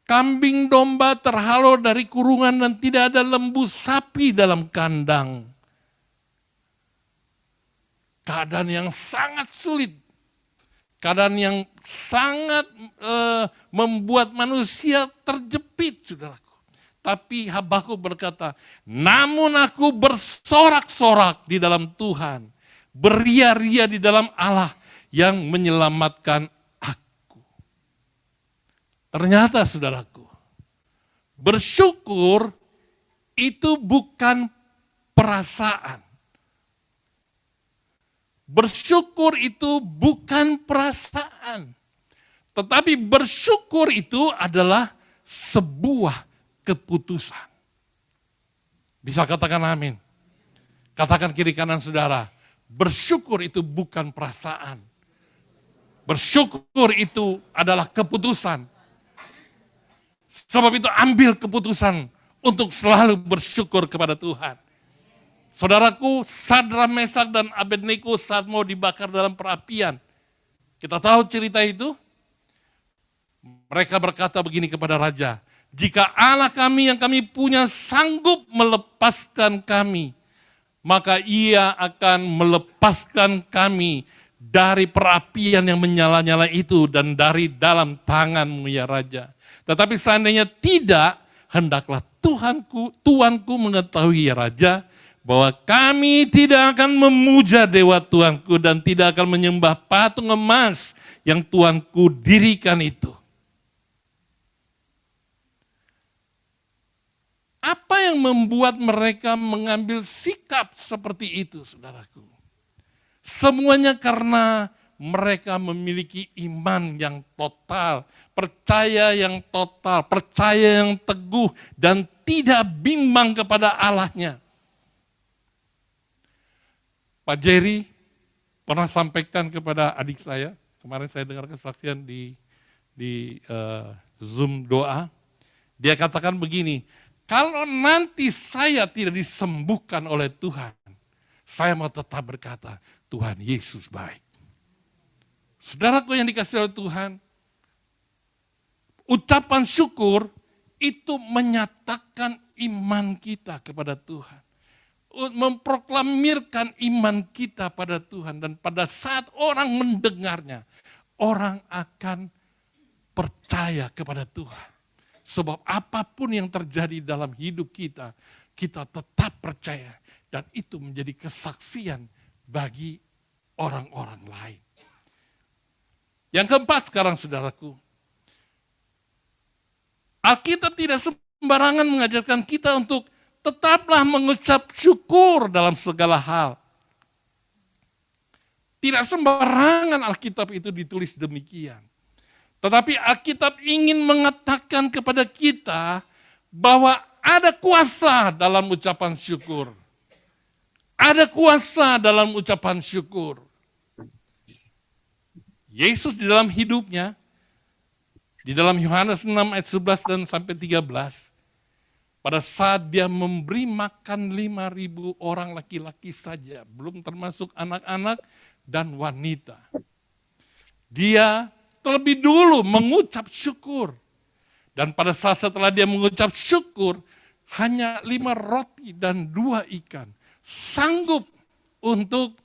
kambing domba terhalau dari kurungan dan tidak ada lembu sapi dalam kandang. Keadaan yang sangat sulit. Keadaan yang sangat membuat manusia terjepit, saudaraku. Tapi Habakuk berkata, namun aku bersorak-sorak di dalam Tuhan, beria-ria di dalam Allah yang menyelamatkan aku. Ternyata saudaraku, bersyukur itu bukan perasaan. Bersyukur itu bukan perasaan. Tetapi bersyukur itu adalah sebuah keputusan. Bisa katakan amin. Katakan kiri kanan saudara, bersyukur itu bukan perasaan. Bersyukur itu adalah keputusan. Sebab itu ambil keputusan untuk selalu bersyukur kepada Tuhan. Saudaraku, Sadrak, Mesak, dan Abednego saat mau dibakar dalam perapian. Kita tahu cerita itu? Mereka berkata begini kepada raja, jika Allah kami yang kami punya sanggup melepaskan kami, maka ia akan melepaskan kami dari perapian yang menyala-nyala itu dan dari dalam tanganmu ya raja. Tetapi seandainya tidak, hendaklah tuanku mengetahui ya raja, bahwa kami tidak akan memuja dewa tuanku dan tidak akan menyembah patung emas yang tuanku dirikan itu. Apa yang membuat mereka mengambil sikap seperti itu, saudaraku? Semuanya karena mereka memiliki iman yang total, percaya yang total, percaya yang teguh, dan tidak bimbang kepada Allahnya. Pak Jerry pernah sampaikan kepada adik saya, kemarin saya dengar kesaksian di Zoom doa, dia katakan begini, kalau nanti saya tidak disembuhkan oleh Tuhan, saya mau tetap berkata, Tuhan Yesus baik. Saudaraku yang dikasihi oleh Tuhan, ucapan syukur itu menyatakan iman kita kepada Tuhan. Memproklamirkan iman kita pada Tuhan. Dan pada saat orang mendengarnya, orang akan percaya kepada Tuhan. Sebab apapun yang terjadi dalam hidup kita, kita tetap percaya. Dan itu menjadi kesaksian bagi orang-orang lain. Yang keempat sekarang saudaraku, Alkitab tidak sembarangan mengajarkan kita untuk tetaplah mengucap syukur dalam segala hal. Tidak sembarangan Alkitab itu ditulis demikian. Tetapi Alkitab ingin mengatakan kepada kita bahwa ada kuasa dalam ucapan syukur. Ada kuasa dalam ucapan syukur. Yesus di dalam hidupnya, di dalam Yohanes 6 ayat 11 dan sampai 13, pada saat dia memberi makan 5.000 orang laki-laki saja, belum termasuk anak-anak dan wanita. Dia terlebih dulu mengucap syukur. Dan pada saat setelah dia mengucap syukur, hanya 5 roti dan 2 ikan. Sanggup untuk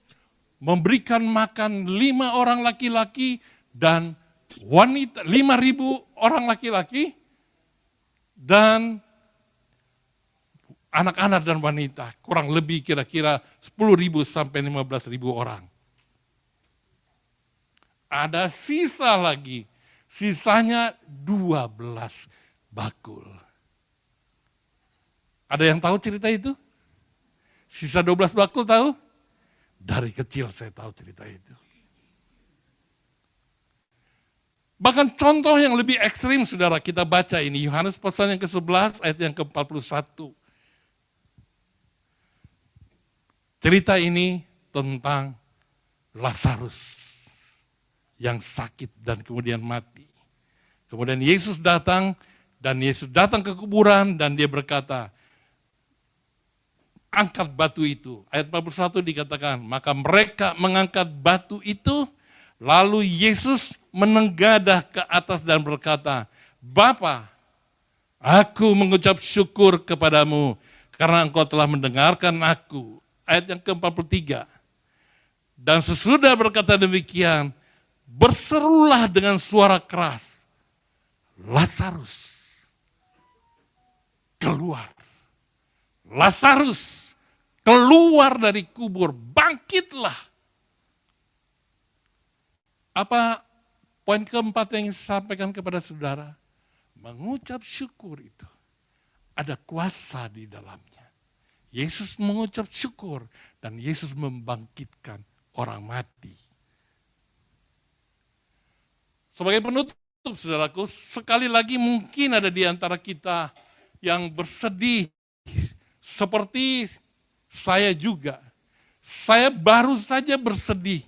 memberikan makan 5 orang laki-laki dan wanita, 5.000 orang laki-laki dan anak-anak dan wanita, kurang lebih kira-kira 10.000 sampai 15.000 orang. Ada sisa lagi, sisanya 12 bakul. Ada yang tahu cerita itu? Sisa 12 bakul tahu? Dari kecil saya tahu cerita itu. Bahkan contoh yang lebih ekstrim, saudara, kita baca ini. Yohanes pasal yang ke-11 ayat yang ke-41. Cerita ini tentang Lazarus yang sakit dan kemudian mati. Kemudian Yesus datang dan Yesus datang ke kuburan dan dia berkata, angkat batu itu. Ayat 41 dikatakan, maka mereka mengangkat batu itu, lalu Yesus menenggadah ke atas dan berkata, Bapa, aku mengucap syukur kepadamu karena engkau telah mendengarkan aku. Ayat yang ke-43. Dan sesudah berkata demikian, berserulah dengan suara keras, Lazarus, keluar. Lazarus, keluar dari kubur, bangkitlah. Apa poin keempat yang saya sampaikan kepada saudara? Mengucap syukur itu ada kuasa di dalamnya. Yesus mengucap syukur dan Yesus membangkitkan orang mati. Sebagai penutup, saudaraku, sekali lagi mungkin ada di antara kita yang bersedih seperti saya juga. Saya baru saja bersedih.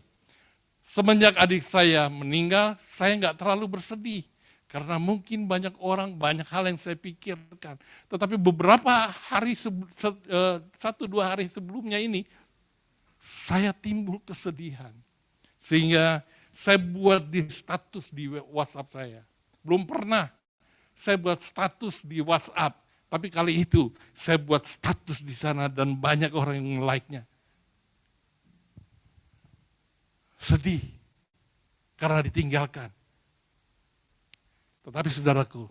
Semenjak adik saya meninggal, saya nggak terlalu bersedih. Karena mungkin banyak orang, banyak hal yang saya pikirkan. Tetapi beberapa hari, 1-2 hari sebelumnya ini, saya timbul kesedihan. Sehingga saya buat di status di WhatsApp saya. Belum pernah saya buat status di WhatsApp. Tapi kali itu saya buat status di sana dan banyak orang yang like-nya. Sedih karena ditinggalkan. Tetapi saudaraku,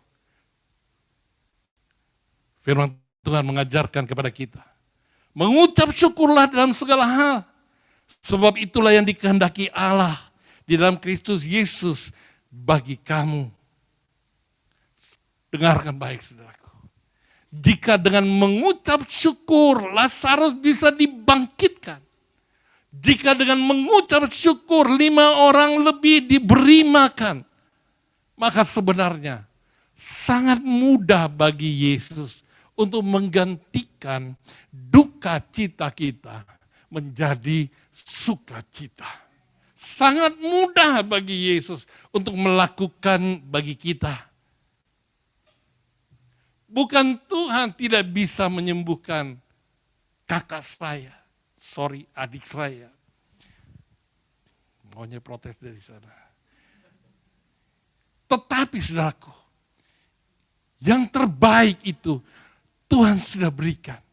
firman Tuhan mengajarkan kepada kita, mengucap syukurlah dalam segala hal. Sebab itulah yang dikehendaki Allah di dalam Kristus Yesus bagi kamu. Dengarkan baik saudaraku. Jika dengan mengucap syukur Lazarus bisa dibangkitkan. Jika dengan mengucap syukur 5 orang lebih diberi makan. Maka sebenarnya sangat mudah bagi Yesus untuk menggantikan duka cita kita menjadi sukacita. Sangat mudah bagi Yesus untuk melakukan bagi kita. Bukan Tuhan tidak bisa menyembuhkan kakak saya, adik saya. Maunya protes dari sana. Tetapi saudaraku, yang terbaik itu Tuhan sudah berikan.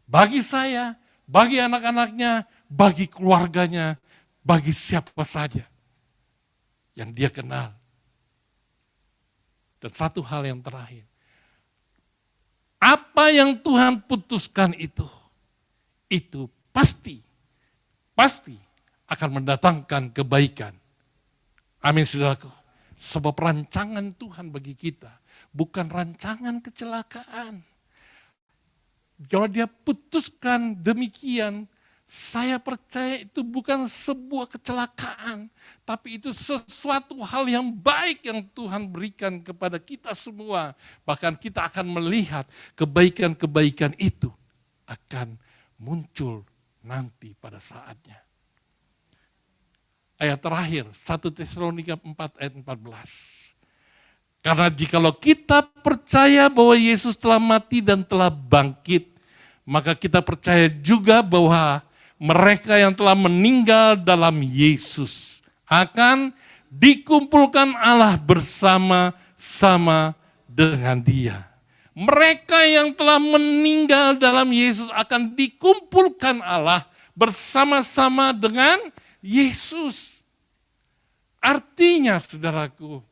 Bagi saya, bagi anak-anaknya, bagi keluarganya, bagi siapa saja yang dia kenal. Dan satu hal yang terakhir, apa yang Tuhan putuskan itu pasti akan mendatangkan kebaikan. Amin saudaraku. Sebab rancangan Tuhan bagi kita bukan rancangan kecelakaan. Kalau dia putuskan demikian, saya percaya itu bukan sebuah kecelakaan, tapi itu sesuatu hal yang baik yang Tuhan berikan kepada kita semua. Bahkan kita akan melihat kebaikan-kebaikan itu akan muncul nanti pada saatnya. Ayat terakhir, 1 Tesalonika 4 ayat 14. Karena jikalau kita percaya bahwa Yesus telah mati dan telah bangkit, maka kita percaya juga bahwa mereka yang telah meninggal dalam Yesus akan dikumpulkan Allah bersama-sama dengan Dia. Mereka yang telah meninggal dalam Yesus akan dikumpulkan Allah bersama-sama dengan Yesus. Artinya saudaraku,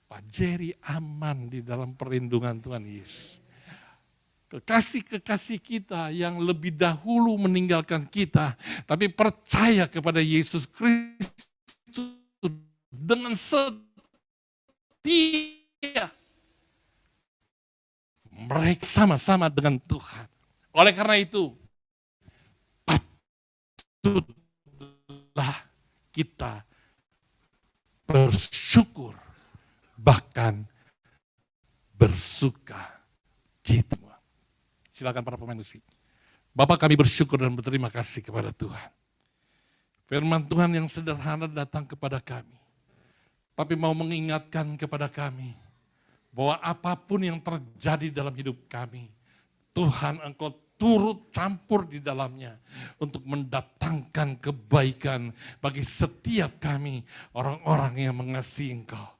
Pak Jerry aman di dalam perlindungan Tuhan Yesus. Kekasih-kekasih kita yang lebih dahulu meninggalkan kita, tapi percaya kepada Yesus Kristus dengan setia. Mereka sama-sama dengan Tuhan. Oleh karena itu, patut buatlah kita bersyukur, bahkan bersuka cita. Silakan para pemain musik. Bapak, kami bersyukur dan berterima kasih kepada Tuhan. Firman Tuhan yang sederhana datang kepada kami, tapi mau mengingatkan kepada kami bahwa apapun yang terjadi dalam hidup kami, Tuhan Engkau turut campur di dalamnya untuk mendatangkan kebaikan bagi setiap kami, orang-orang yang mengasihi Engkau.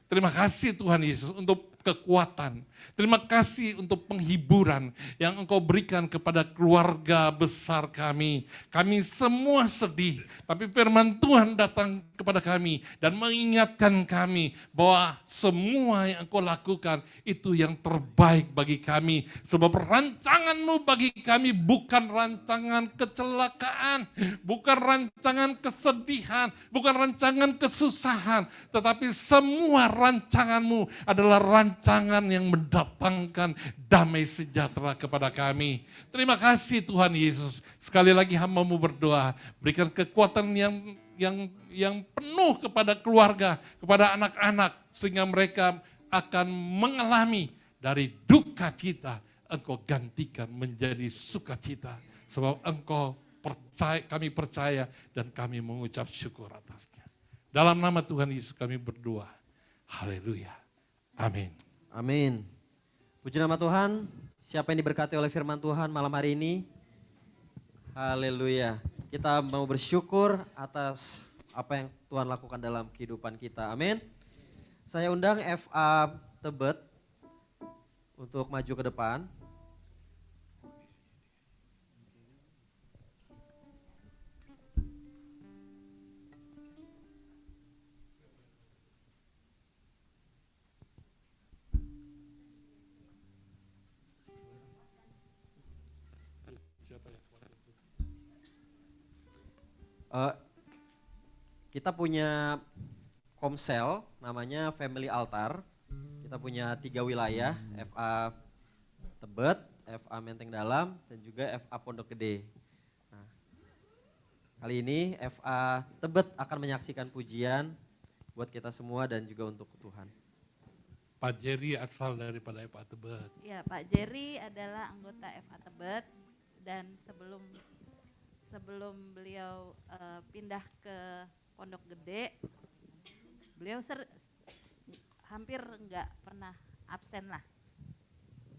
Terima kasih Tuhan Yesus untuk kekuatan. Terima kasih untuk penghiburan yang Engkau berikan kepada keluarga besar kami. Kami semua sedih, tapi firman Tuhan datang kepada kami dan mengingatkan kami bahwa semua yang Engkau lakukan itu yang terbaik bagi kami. Sebab rancangan-Mu bagi kami bukan rancangan kecelakaan, bukan rancangan kesedihan, bukan rancangan kesusahan, tetapi semua rancangan-Mu adalah rancangan yang mendatangkan damai sejahtera kepada kami. Terima kasih Tuhan Yesus. Sekali lagi hamba-Mu berdoa, berikan kekuatan yang penuh kepada keluarga, kepada anak-anak, sehingga mereka akan mengalami dari duka cita, Engkau gantikan menjadi sukacita. Sebab Engkau percaya, kami percaya dan kami mengucap syukur atasnya. Dalam nama Tuhan Yesus kami berdoa. Haleluya. Amin. Amin. Puji nama Tuhan. Siapa yang diberkati oleh firman Tuhan malam hari ini? Haleluya. Kita mau bersyukur atas apa yang Tuhan lakukan dalam kehidupan kita. Amin. Saya undang FA Tebet untuk maju ke depan. Kita punya komsel namanya Family Altar. Kita punya 3 wilayah, FA Tebet, FA Menteng Dalam, dan juga FA Pondok Gede. Nah, kali ini FA Tebet akan menyaksikan pujian buat kita semua dan juga untuk Tuhan. Pak Jerry asal daripada FA Tebet. Ya, Pak Jerry adalah anggota FA Tebet dan sebelum beliau pindah ke Pondok Gede, beliau hampir nggak pernah absen lah,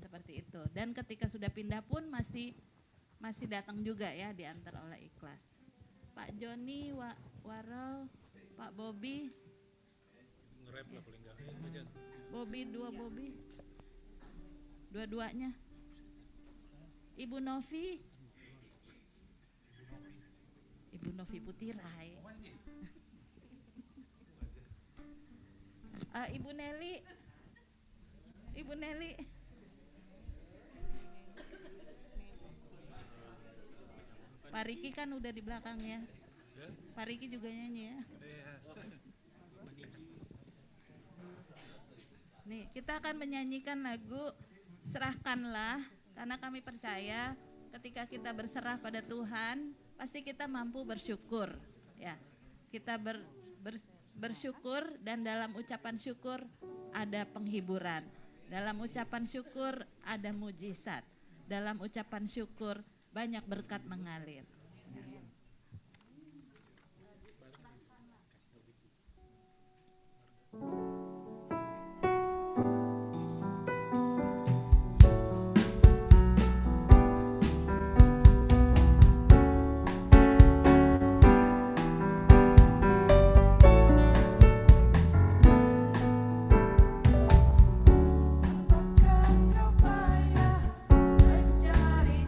seperti itu. Dan ketika sudah pindah pun masih datang juga ya, diantar oleh ikhlas. Pak Joni, Warel, Pak Bobby, ya. Bobby, dua-duanya. Ibu Novi Putirai. Ibu Nelly. Pak Riki kan udah di belakangnya. Pak Riki juga nyanyi ya. Nih, kita akan menyanyikan lagu Serahkanlah, karena kami percaya ketika kita berserah pada Tuhan, pasti kita mampu bersyukur. Ya, kita bersyukur, dan dalam ucapan syukur ada penghiburan. Dalam ucapan syukur ada mujizat. Dalam ucapan syukur banyak berkat mengalir. Apakah kau payah mencari-cari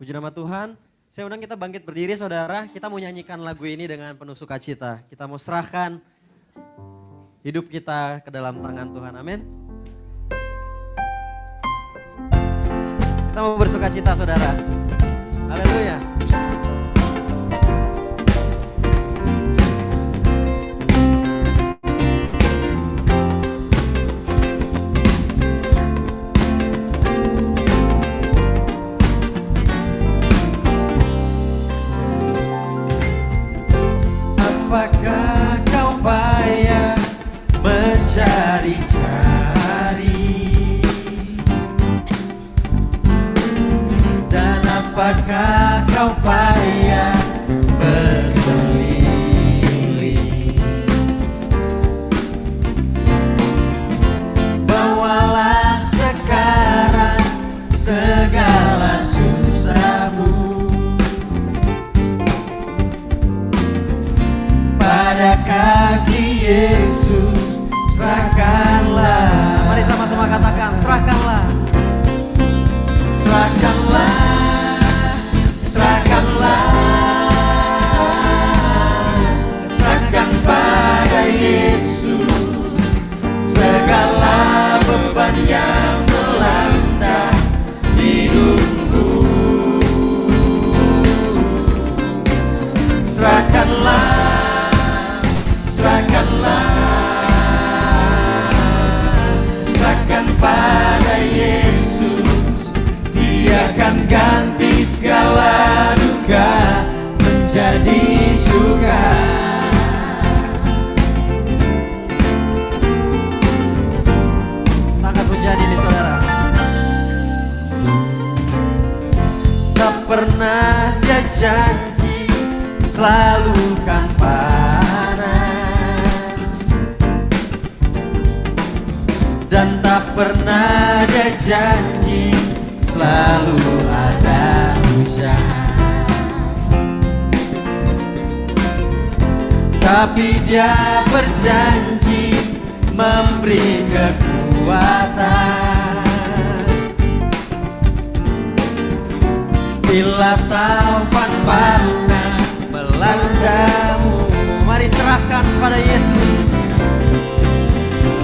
Puji nama Tuhan. Saya undang kita bangkit berdiri saudara. Kita mau nyanyikan lagu ini dengan penuh sukacita. Kita mau serahkan hidup kita ke dalam tangan Tuhan. Amin. Kita mau bersukacita saudara. Haleluya. Apakah kau payah mencari-cari, dan apakah kau payah berkeliling? Bawalah sekarang segala susahmu pada kaki Yesus, serahkanlah. Mari sama-sama katakan, serahkanlah. Serahkanlah, serahkanlah, serahkan pada Yesus segala beban yang melanda hidupmu. Serahkanlah, serahkanlah, serahkan pada Yesus. Dia akan ganti segala duka menjadi suka. Angkat pujian ini saudara. Tak pernah dia janji selalu kan panas, dan tak pernah dia janji selalu ada hujan. Tapi dia berjanji memberi kekuatan bila taufan panas melandamu. Mari serahkan pada Yesus.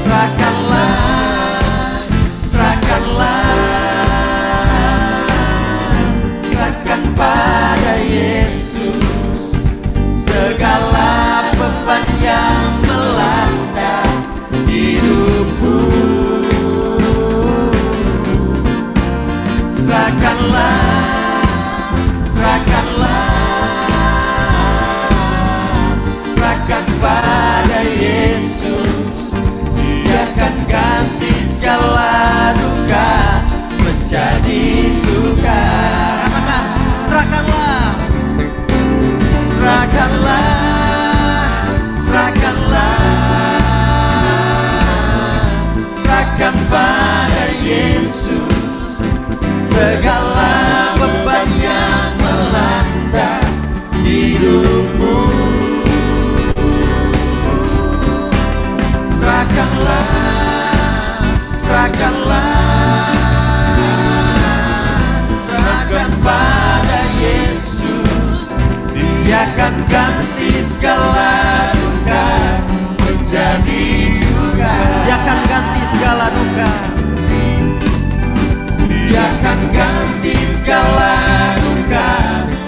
Serahkanlah, serahkanlah, serahkan pada Yesus segala beban yang melanda hidupmu. Serahkanlah, serahkanlah, serahkan pada Yesus. Dia akan ganti segala duka menjadi suka. Katakan, serahkanlah. Serahkanlah, serahkanlah, serahkan pada Yesus segala beban yang melanda hidupmu. Serahkanlah, serahkanlah, serahkan pada Yesus. Dia akan ganti segala duka menjadi suka. Dia akan ganti segala duka. Dia akan ganti segala duka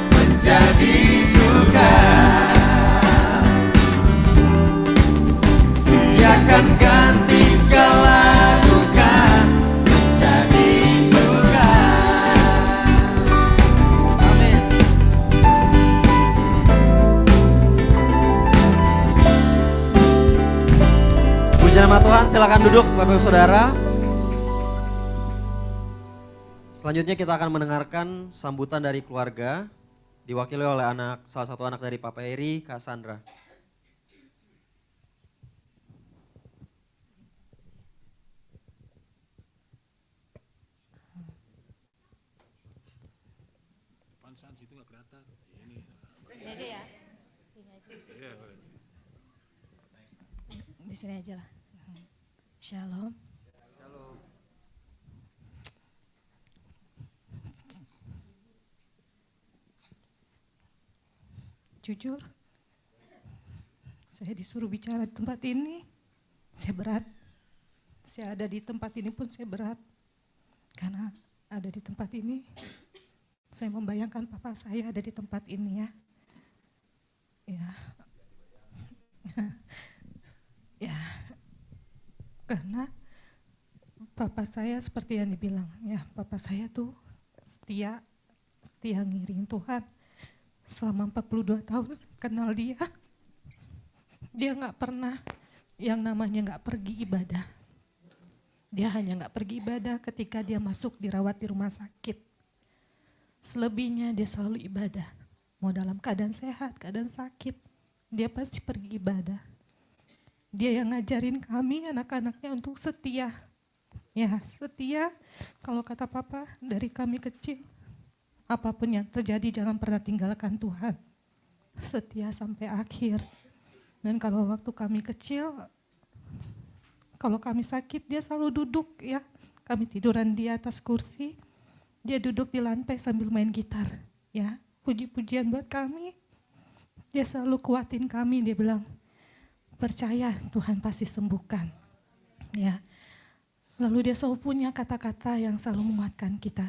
menjadi suka. Dia akan ganti segala duka menjadi suka. Amin. Puji nama Tuhan, silakan duduk Bapak Ibu Saudara. Selanjutnya kita akan mendengarkan sambutan dari keluarga diwakili oleh salah satu anak dari Papa Eri, Kak Sandra. Di sini aja lah. Shalom. jujur, saya disuruh bicara di tempat ini, saya berat. Saya ada di tempat ini pun saya berat. Karena ada di tempat ini, saya membayangkan papa saya ada di tempat ini ya. Ya. Ya. Karena papa saya seperti yang dibilang, ya papa saya tuh setia ngiring Tuhan. Selama 42 tahun kenal dia nggak pernah yang namanya nggak pergi ibadah. Dia hanya nggak pergi ibadah ketika dia masuk dirawat di rumah sakit. Selebihnya dia selalu ibadah. Mau dalam keadaan sehat, keadaan sakit, dia pasti pergi ibadah. Dia yang ngajarin kami anak-anaknya untuk setia. Ya, setia kalau kata papa dari kami kecil. Apapun yang terjadi jangan pernah tinggalkan Tuhan. Setia sampai akhir. Dan kalau waktu kami kecil, kalau kami sakit dia selalu duduk ya. Kami tiduran di atas kursi, dia duduk di lantai sambil main gitar. Ya, puji-pujian buat kami. Dia selalu kuatin kami, dia bilang, percaya Tuhan pasti sembuhkan. Ya. Lalu dia selalu punya kata-kata yang selalu menguatkan kita.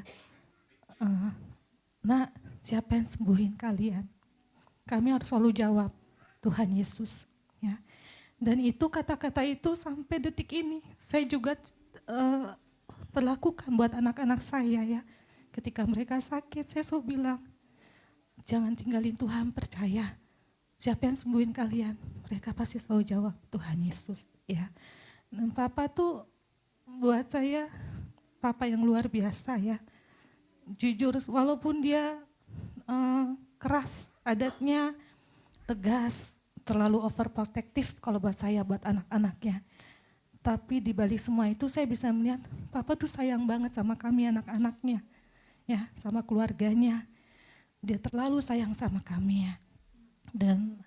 Nak, siapa yang sembuhin kalian? Kami harus selalu jawab, Tuhan Yesus. Ya. Dan itu kata-kata itu sampai detik ini saya juga perlakukan buat anak-anak saya ya. Ketika mereka sakit saya selalu bilang, jangan tinggalin Tuhan, percaya. Siapa yang sembuhin kalian? Mereka pasti selalu jawab, Tuhan Yesus. Ya. Dan papa tuh buat saya papa yang luar biasa ya. Jujur walaupun dia keras adatnya, tegas, terlalu overprotective kalau buat saya, buat anak-anaknya. Tapi di balik semua itu saya bisa melihat papa tuh sayang banget sama kami anak-anaknya. Ya, sama keluarganya. Dia terlalu sayang sama kami ya. Dan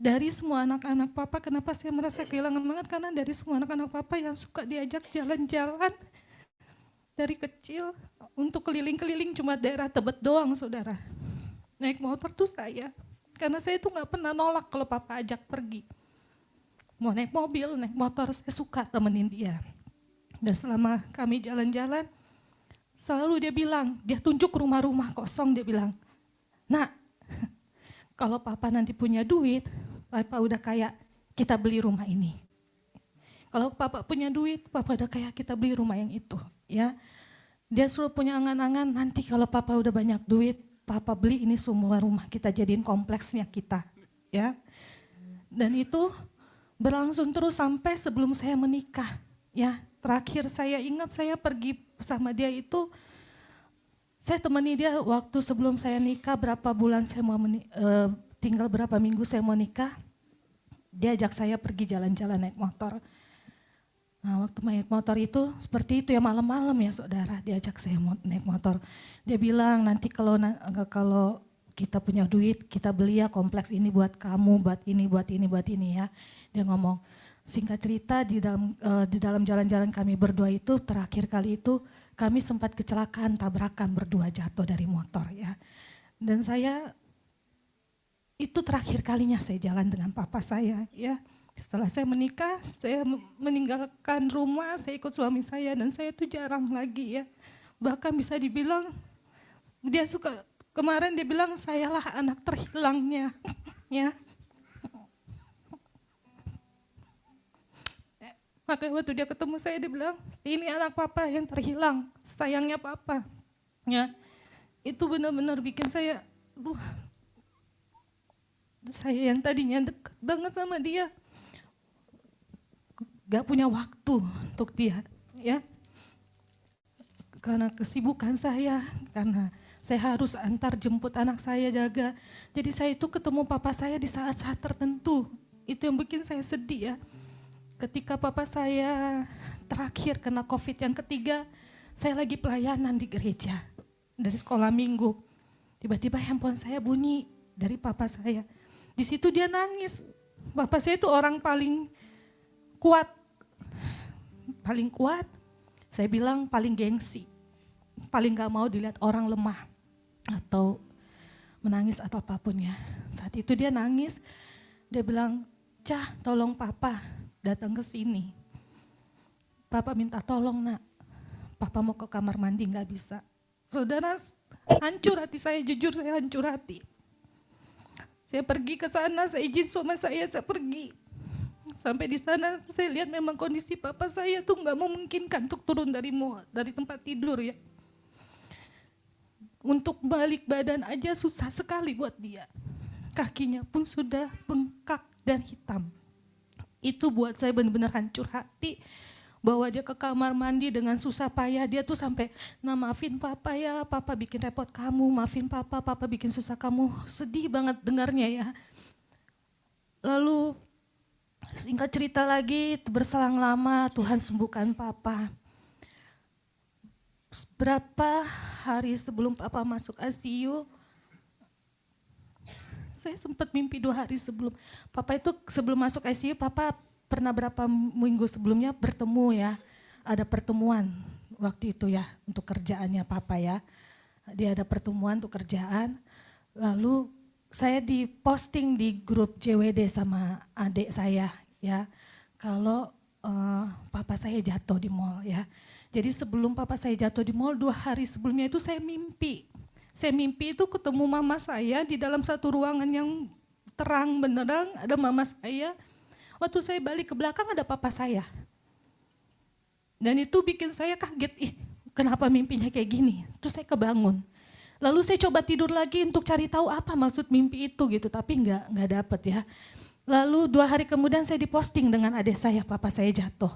dari semua anak-anak papa, kenapa saya merasa kehilangan banget? Karena dari semua anak-anak papa yang suka diajak jalan-jalan dari kecil untuk keliling-keliling cuma daerah Tebet doang saudara. Naik motor tuh saya. Karena saya itu gak pernah nolak kalau papa ajak pergi. Mau naik mobil, naik motor, saya suka temenin dia. Dan selama kami jalan-jalan, selalu dia bilang, dia tunjuk rumah-rumah kosong, dia bilang, nak, kalau papa nanti punya duit, papa udah kayak kita beli rumah ini. Kalau papa punya duit, papa udah kayak kita beli rumah yang itu. Ya, dia selalu punya angan-angan, nanti kalau papa udah banyak duit, papa beli ini semua rumah, kita jadiin kompleksnya kita, ya. Dan itu berlangsung terus sampai sebelum saya menikah, ya. Terakhir saya ingat saya pergi sama dia itu, saya temani dia waktu sebelum saya nikah, berapa bulan saya mau tinggal berapa minggu saya mau nikah, dia ajak saya pergi jalan-jalan naik motor. Nah waktu naik motor itu seperti itu ya, malam-malam ya saudara, diajak saya naik motor. Dia bilang nanti kalau kita punya duit kita beli ya kompleks ini buat kamu, buat ini ya. Dia ngomong, singkat cerita di dalam jalan-jalan kami berdua itu terakhir kali itu kami sempat kecelakaan, tabrakan berdua, jatuh dari motor ya. Dan saya itu terakhir kalinya saya jalan dengan papa saya ya. Setelah saya menikah, saya meninggalkan rumah, saya ikut suami saya dan saya itu jarang lagi ya. Bahkan bisa dibilang, dia suka, kemarin dia bilang sayalah anak terhilangnya ya. Makanya waktu dia ketemu saya dia bilang, ini anak papa yang terhilang, sayangnya papa. Ya, itu benar-benar bikin saya, saya yang tadinya dekat banget sama dia, gak punya waktu untuk dia, ya. Karena kesibukan saya, karena saya harus antar jemput anak saya jaga. Jadi saya itu ketemu papa saya di saat-saat tertentu. Itu yang bikin saya sedih ya. Ketika papa saya terakhir kena COVID yang ketiga, saya lagi pelayanan di gereja dari sekolah minggu. Tiba-tiba handphone saya bunyi dari papa saya. Di situ dia nangis. Papa saya itu orang paling kuat. Paling kuat, saya bilang paling gengsi. Paling gak mau dilihat orang lemah atau menangis atau apapun ya. Saat itu dia nangis, dia bilang, "Cah, tolong papa datang ke sini. Papa minta tolong nak, papa mau ke kamar mandi nggak bisa." Saudara, hancur hati saya, jujur saya hancur hati. Saya pergi ke sana, saya izin suami saya pergi. Sampai di sana saya lihat memang kondisi papa saya tuh nggak memungkinkan untuk turun dari tempat tidur ya. Untuk balik badan aja susah sekali buat dia. Kakinya pun sudah bengkak dan hitam. Itu buat saya benar-benar hancur hati. Bawa dia ke kamar mandi dengan susah payah, dia tuh sampai, "Nah maafin papa ya, papa bikin repot kamu, maafin papa, papa bikin susah kamu." Sedih banget dengarnya ya. Lalu singkat cerita lagi, berselang lama Tuhan sembuhkan papa. Berapa hari sebelum papa masuk ICU, saya sempat mimpi 2 hari sebelum. Papa itu sebelum masuk ICU, papa pernah berapa minggu sebelumnya bertemu ya. Ada pertemuan waktu itu ya untuk kerjaannya papa ya. Dia ada pertemuan untuk kerjaan. Lalu saya diposting di grup JWD sama adik saya ya. Kalau papa saya jatuh di mall ya. Jadi sebelum papa saya jatuh di mall, 2 hari sebelumnya itu saya mimpi. Saya mimpi itu ketemu mama saya di dalam satu ruangan yang terang benderang, ada mama saya. Waktu saya balik ke belakang ada papa saya. Dan itu bikin saya kaget, kenapa mimpinya kayak gini? Terus saya kebangun. Lalu saya coba tidur lagi untuk cari tahu apa maksud mimpi itu gitu, tapi nggak dapet ya. Lalu 2 hari kemudian saya diposting dengan adik saya, papa saya jatuh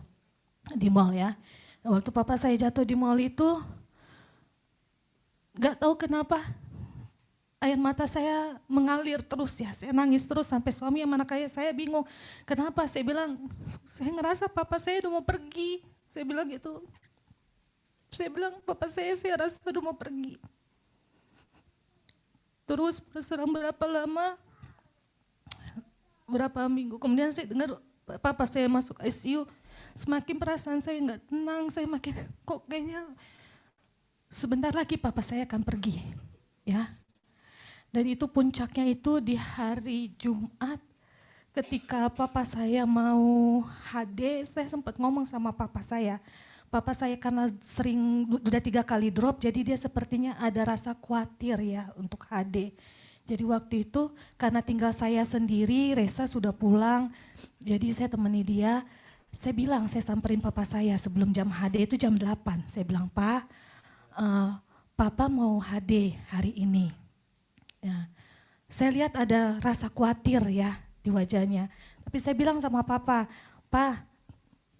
di mall ya. Waktu papa saya jatuh di mall itu, nggak tahu kenapa air mata saya mengalir terus ya, saya nangis terus sampai suami sama anak saya bingung. Kenapa? Saya bilang, saya ngerasa papa saya udah mau pergi. Saya bilang gitu. Saya bilang, papa saya rasa udah mau pergi. Terus berselang berapa lama, berapa minggu kemudian saya dengar papa saya masuk ICU. Semakin perasaan saya nggak tenang, saya makin kok kayaknya sebentar lagi papa saya akan pergi. Ya. Dan itu puncaknya itu di hari Jumat ketika papa saya mau HD, saya sempat ngomong sama papa saya. Papa saya karena sering, udah 3 kali drop, jadi dia sepertinya ada rasa khawatir ya untuk HD. Jadi waktu itu karena tinggal saya sendiri, Resa sudah pulang, jadi saya temani dia. Saya bilang, saya samperin papa saya sebelum jam HD itu jam 8. Saya bilang, "Pak, papa mau HD hari ini." Ya, saya lihat ada rasa khawatir ya di wajahnya. Tapi saya bilang sama papa,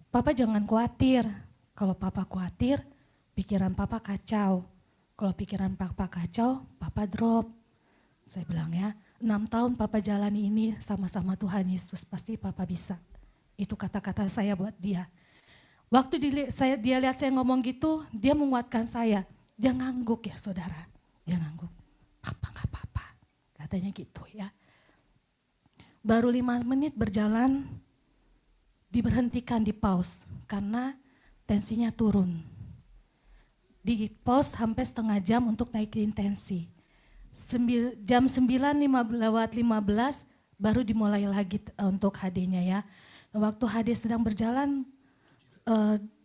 papa jangan khawatir. Kalau papa khawatir, pikiran papa kacau. Kalau pikiran papa kacau, papa drop. Saya bilang ya, 6 tahun papa jalani ini sama-sama Tuhan Yesus, pasti papa bisa. Itu kata-kata saya buat dia. Waktu dia lihat saya ngomong gitu, dia menguatkan saya. Dia ngangguk ya saudara, dia ngangguk. "Papa gak apa-apa," katanya gitu ya. Baru 5 menit berjalan, diberhentikan di pause karena tensinya turun. Di pause sampai setengah jam untuk naikin tensi. Jam 9:15 baru dimulai lagi untuk HD-nya ya. Waktu HD sedang berjalan,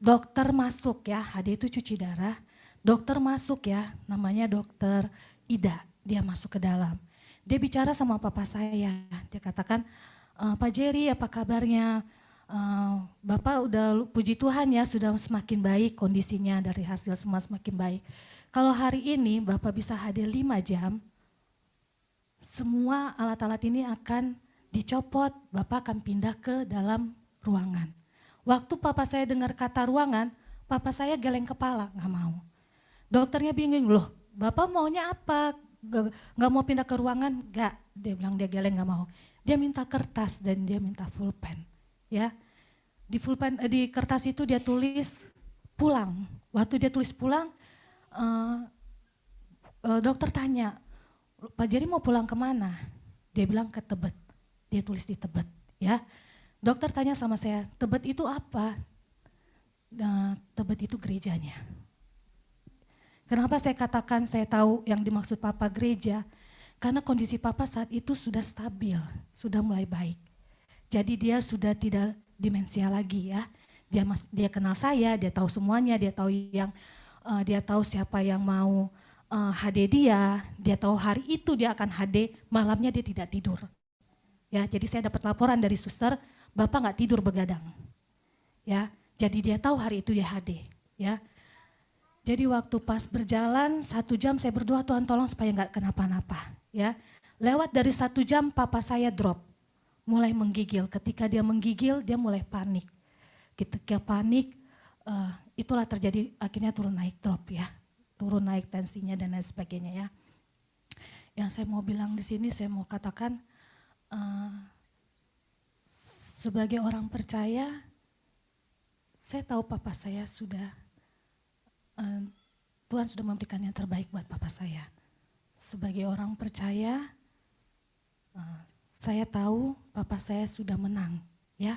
dokter masuk ya, HD itu cuci darah. Dokter masuk ya, namanya dokter Ida, dia masuk ke dalam. Dia bicara sama papa saya, dia katakan, "Pak Jerry apa kabarnya? Bapak udah puji Tuhan ya sudah semakin baik kondisinya, dari hasil semua semakin baik. Kalau hari ini Bapak bisa hadir 5 jam, semua alat-alat ini akan dicopot, Bapak akan pindah ke dalam ruangan." Waktu papa saya dengar kata ruangan, papa saya geleng kepala, nggak mau. Dokternya bingung, "Loh Bapak maunya apa? Nggak mau pindah ke ruangan?" "Nggak," dia bilang, dia geleng nggak mau. Dia minta kertas dan dia minta pulpen. Ya, di kertas itu dia tulis pulang. Waktu dia tulis pulang, dokter tanya, "Pak Jerry mau pulang kemana?" Dia bilang ke Tebet. Dia tulis di Tebet. Ya, dokter tanya sama saya, "Tebet itu apa?" "Tebet itu gerejanya." Kenapa saya katakan saya tahu yang dimaksud papa gereja? Karena kondisi papa saat itu sudah stabil, sudah mulai baik. Jadi dia sudah tidak demensia lagi ya. Dia kenal saya, dia tahu semuanya, dia tahu siapa yang mau HD dia tahu hari itu dia akan HD, malamnya dia tidak tidur. Ya, jadi saya dapat laporan dari suster, Bapak nggak tidur begadang. Ya, jadi dia tahu hari itu dia HD. Ya, jadi waktu pas berjalan 1 jam saya berdoa, Tuhan tolong supaya nggak kenapa-napa. Ya, lewat dari 1 jam papa saya drop, mulai menggigil. Ketika dia menggigil, dia mulai panik. Ketika panik, itulah terjadi akhirnya turun naik drop ya, turun naik tensinya dan lain sebagainya ya. Yang saya mau bilang di sini, saya mau katakan sebagai orang percaya, saya tahu papa saya sudah Tuhan sudah memberikan yang terbaik buat papa saya. Sebagai orang percaya, saya tahu papa saya sudah menang, ya.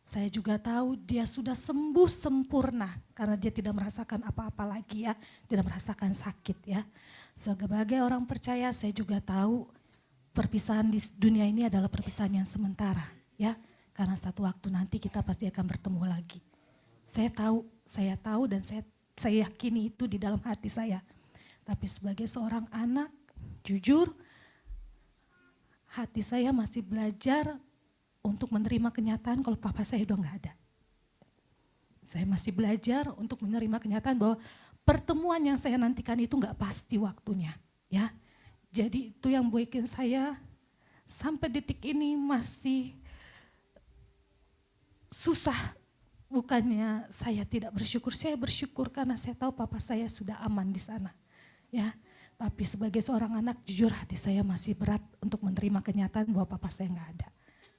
Saya juga tahu dia sudah sembuh sempurna karena dia tidak merasakan apa-apa lagi ya, tidak merasakan sakit ya. Sebagai orang percaya, saya juga tahu perpisahan di dunia ini adalah perpisahan yang sementara ya, karena satu waktu nanti kita pasti akan bertemu lagi. Saya tahu dan saya yakini itu di dalam hati saya. Tapi sebagai seorang anak, jujur, hati saya masih belajar untuk menerima kenyataan kalau papa saya udah nggak ada. Saya masih belajar untuk menerima kenyataan bahwa pertemuan yang saya nantikan itu nggak pasti waktunya, ya. Jadi itu yang bikin saya sampai detik ini masih susah. Bukannya saya tidak bersyukur, saya bersyukur karena saya tahu papa saya sudah aman di sana. Ya, tapi sebagai seorang anak jujur hati saya masih berat untuk menerima kenyataan bahwa papa saya nggak ada.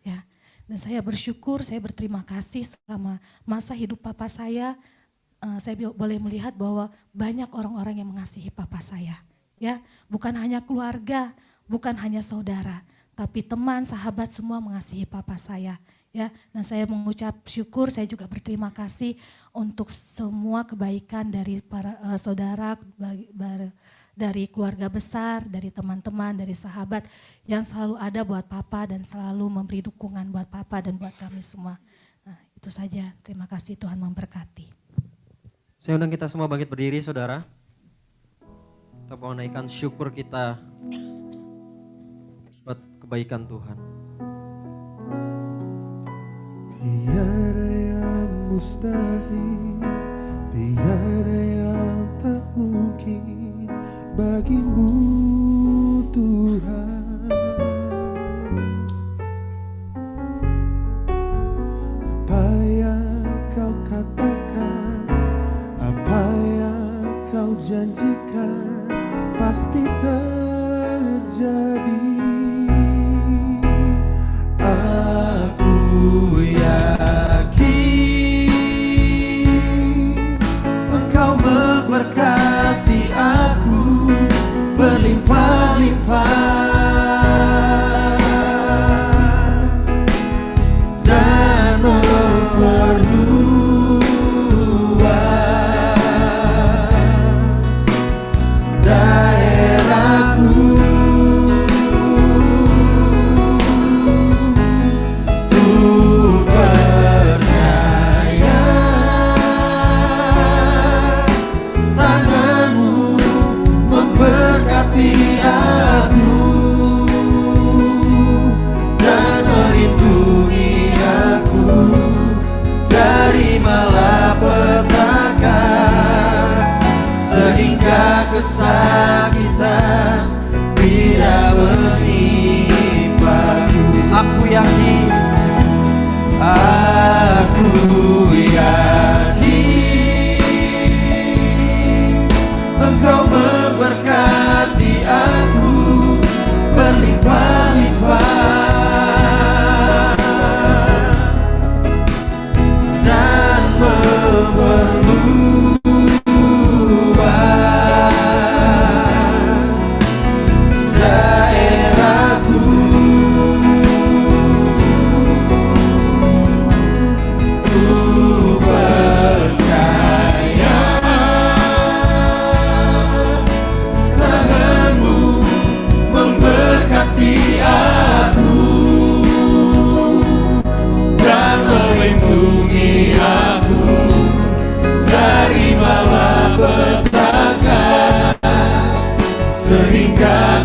Ya, dan saya bersyukur, saya berterima kasih selama masa hidup papa saya boleh melihat bahwa banyak orang-orang yang mengasihi papa saya. Ya, bukan hanya keluarga, bukan hanya saudara, tapi teman, sahabat semua mengasihi papa saya. Ya, dan saya mengucap syukur, saya juga berterima kasih untuk semua kebaikan dari para saudara, dari keluarga besar, dari teman-teman, dari sahabat yang selalu ada buat papa dan selalu memberi dukungan buat papa dan buat kami semua. Nah, itu saja. Terima kasih, Tuhan memberkati. Saya undang kita semua bangkit berdiri, saudara. Kita mau naikkan syukur kita buat kebaikan Tuhan. Tiada yang mustahil, tiada yang tak mungkin bagimu Tuhan. Apa yang kau katakan, apa yang kau janjikan pasti terjadi. Aku yakin Engkau memberkati aku berlimpah-limpah dan memperluas daerahku. Tanganmu memberkati aku.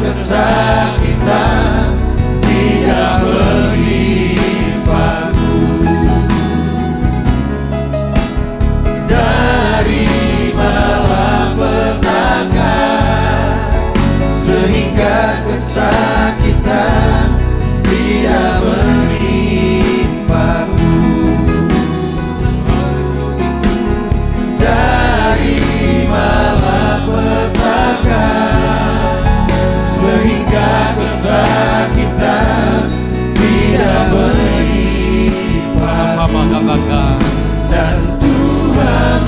kesakitan tidak menimpaku. Dari malapetaka sehingga kesakitan tidak menimpaku. Dari malapetaka sehingga kesakitan tidak menimpaku. Sama-sama katakan. Dan Tuhan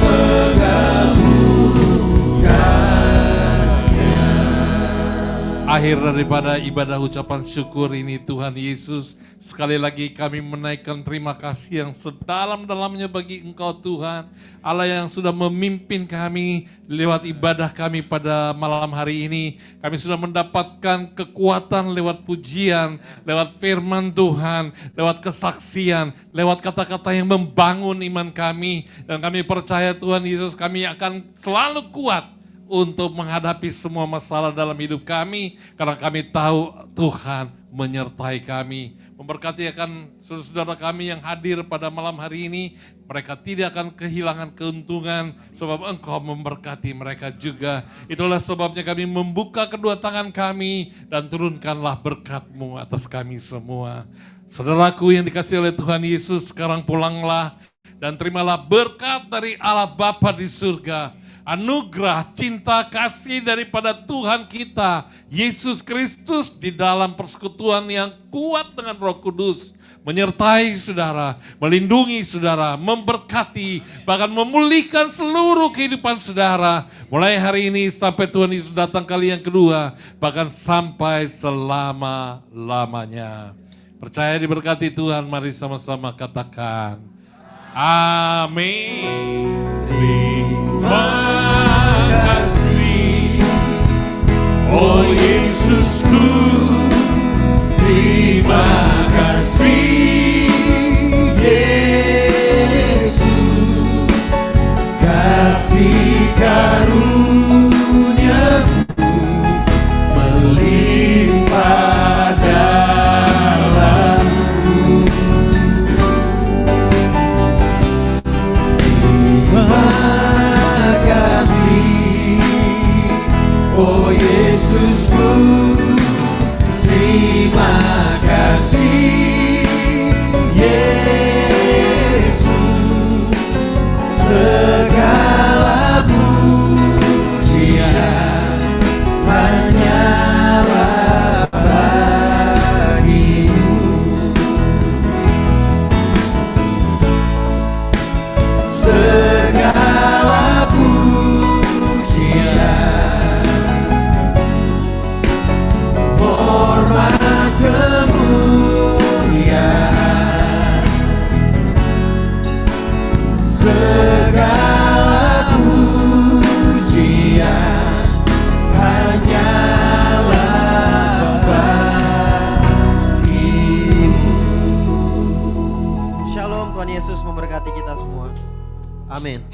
Akhir daripada ibadah ucapan syukur ini Tuhan Yesus, sekali lagi kami menaikkan terima kasih yang sedalam-dalamnya bagi Engkau Tuhan, Allah yang sudah memimpin kami lewat ibadah kami pada malam hari ini. Kami sudah mendapatkan kekuatan lewat pujian, lewat firman Tuhan, lewat kesaksian, lewat kata-kata yang membangun iman kami. Dan kami percaya Tuhan Yesus, kami akan selalu kuat untuk menghadapi semua masalah dalam hidup kami, karena kami tahu Tuhan menyertai kami. Memberkati akan saudara-saudara kami yang hadir pada malam hari ini, mereka tidak akan kehilangan keuntungan sebab Engkau memberkati mereka juga. Itulah sebabnya kami membuka kedua tangan kami dan turunkanlah berkat-Mu atas kami semua. Saudaraku yang dikasihi oleh Tuhan Yesus, sekarang pulanglah dan terimalah berkat dari Allah Bapa di surga. Anugerah, cinta, kasih daripada Tuhan kita, Yesus Kristus di dalam persekutuan yang kuat dengan Roh Kudus, menyertai saudara, melindungi saudara, memberkati, bahkan memulihkan seluruh kehidupan saudara. Mulai hari ini sampai Tuhan Yesus datang kali yang kedua, bahkan sampai selama-lamanya. Percaya diberkati Tuhan, mari sama-sama katakan. Amin. Terima kasih, oh Yesusku. Terima kasih Yesus, kasih karunia-Mu melimpah dalamku. Terima kasih, oh Yesusku. Terima kasih Yesus, segala pujian hanyalah bagi-Mu. Segala pujian, hormat, kemuliaan, segala pujian hanyalah bagi-Mu. Shalom, Tuhan Yesus memberkati kita semua. Amin.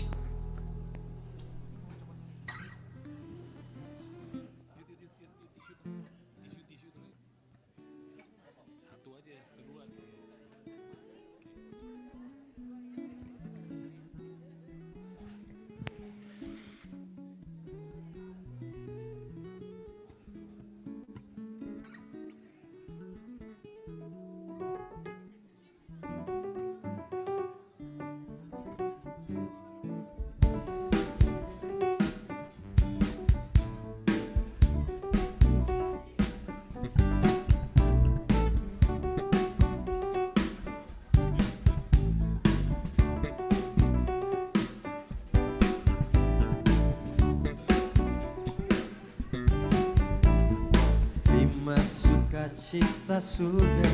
Sukacita surga,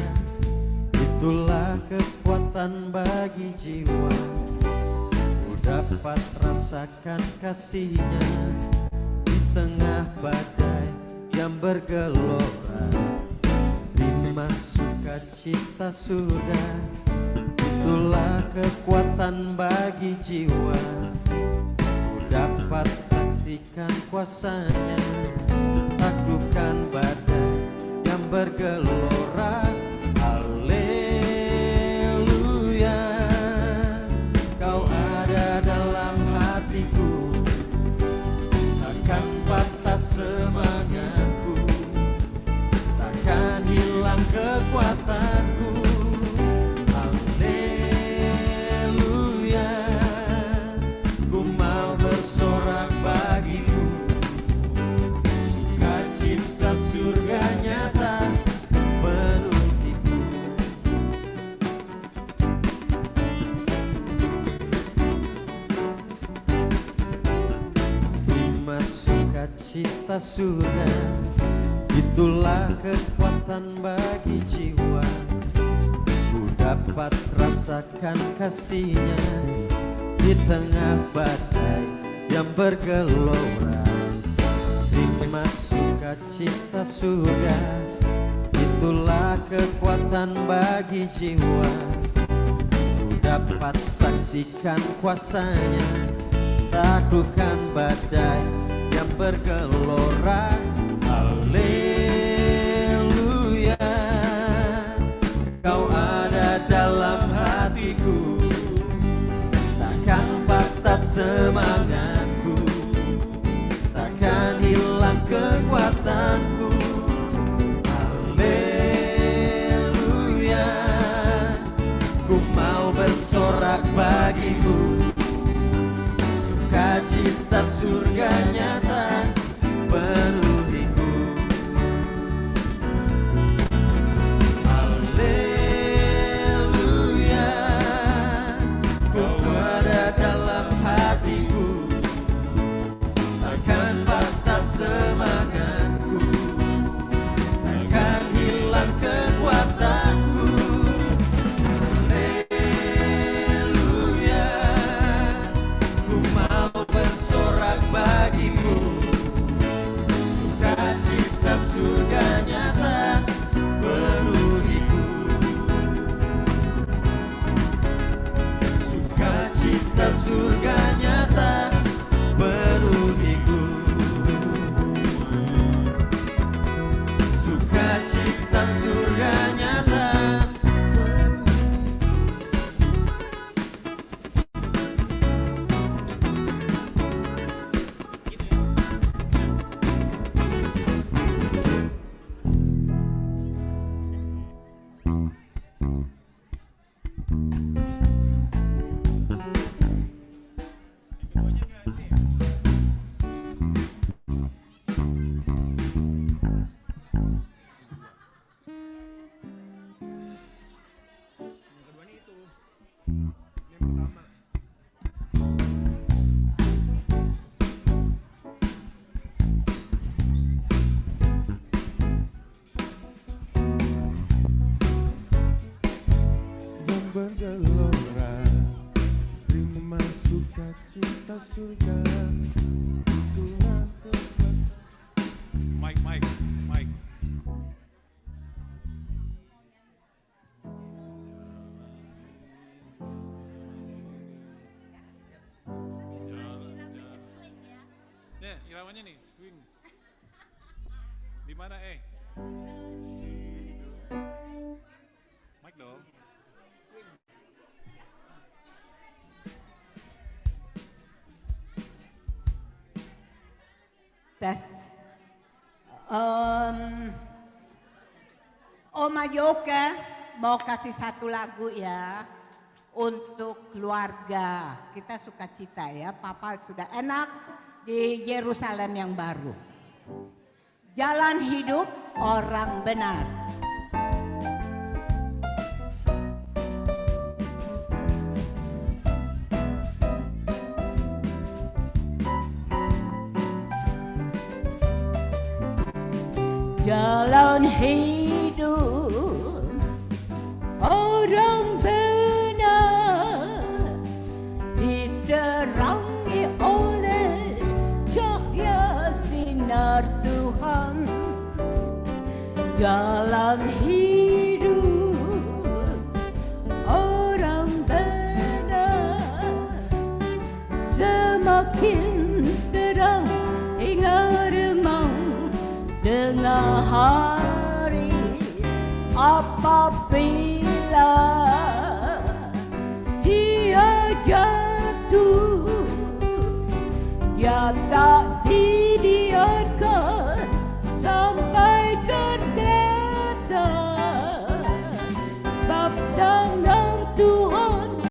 itulah kekuatan bagi jiwa. Ku dapat rasakan kasih-Nya di tengah badai yang bergelora. Terima sukacita surga, itulah kekuatan bagi jiwa. Ku dapat saksikan kuasa-Nya, tak taklukan badai yang bergelora. Haleluya, Kau ada dalam hatiku, takkan patah semangatku, takkan hilang kekuatanku. Haleluya, ku mau bersorak bagimu, sukacita surga nyata penuhiku. Terima sukacita surga, itulah kekuatan bagi jiwa. Ku dapat rasakan kasih-Nya di tengah badai yang bergelora. Terima sukacita surga, itulah kekuatan bagi jiwa. Ku dapat saksikan kuasa-Nya, taklukan badai yang bergelora. Haleluya, Kau ada dalam hatiku, takkan patah semangatku, takkan hilang kekuatanku. Haleluya, ku mau bersorak bagimu, sukacita surga nyata penuhiku. Haleluya, Kau ada dalam hatiku, takkan patah semangatku, takkan hilang kekuatanku. Haleluya, ku mau bersorak bagimu, sukacita surga nyata penuhiku. Sukacita surga nyata penuhiku. Sukacita surga nyata. yang bergelora, terima sukacita surga, itulah kekuatan. Mike. Nih, iramanya nih, swing. Di mana Mike dong. Tes. Oma Yoga mau kasih satu lagu ya untuk keluarga. Kita sukacita ya, Papa sudah enak di Yerusalem yang baru. Jalan hidup orang benar. Jalan hidup orang benar diterangi oleh cahaya sinar Tuhan. Jalan hidup orang benar semakin terang hingga remang dengan hari apabila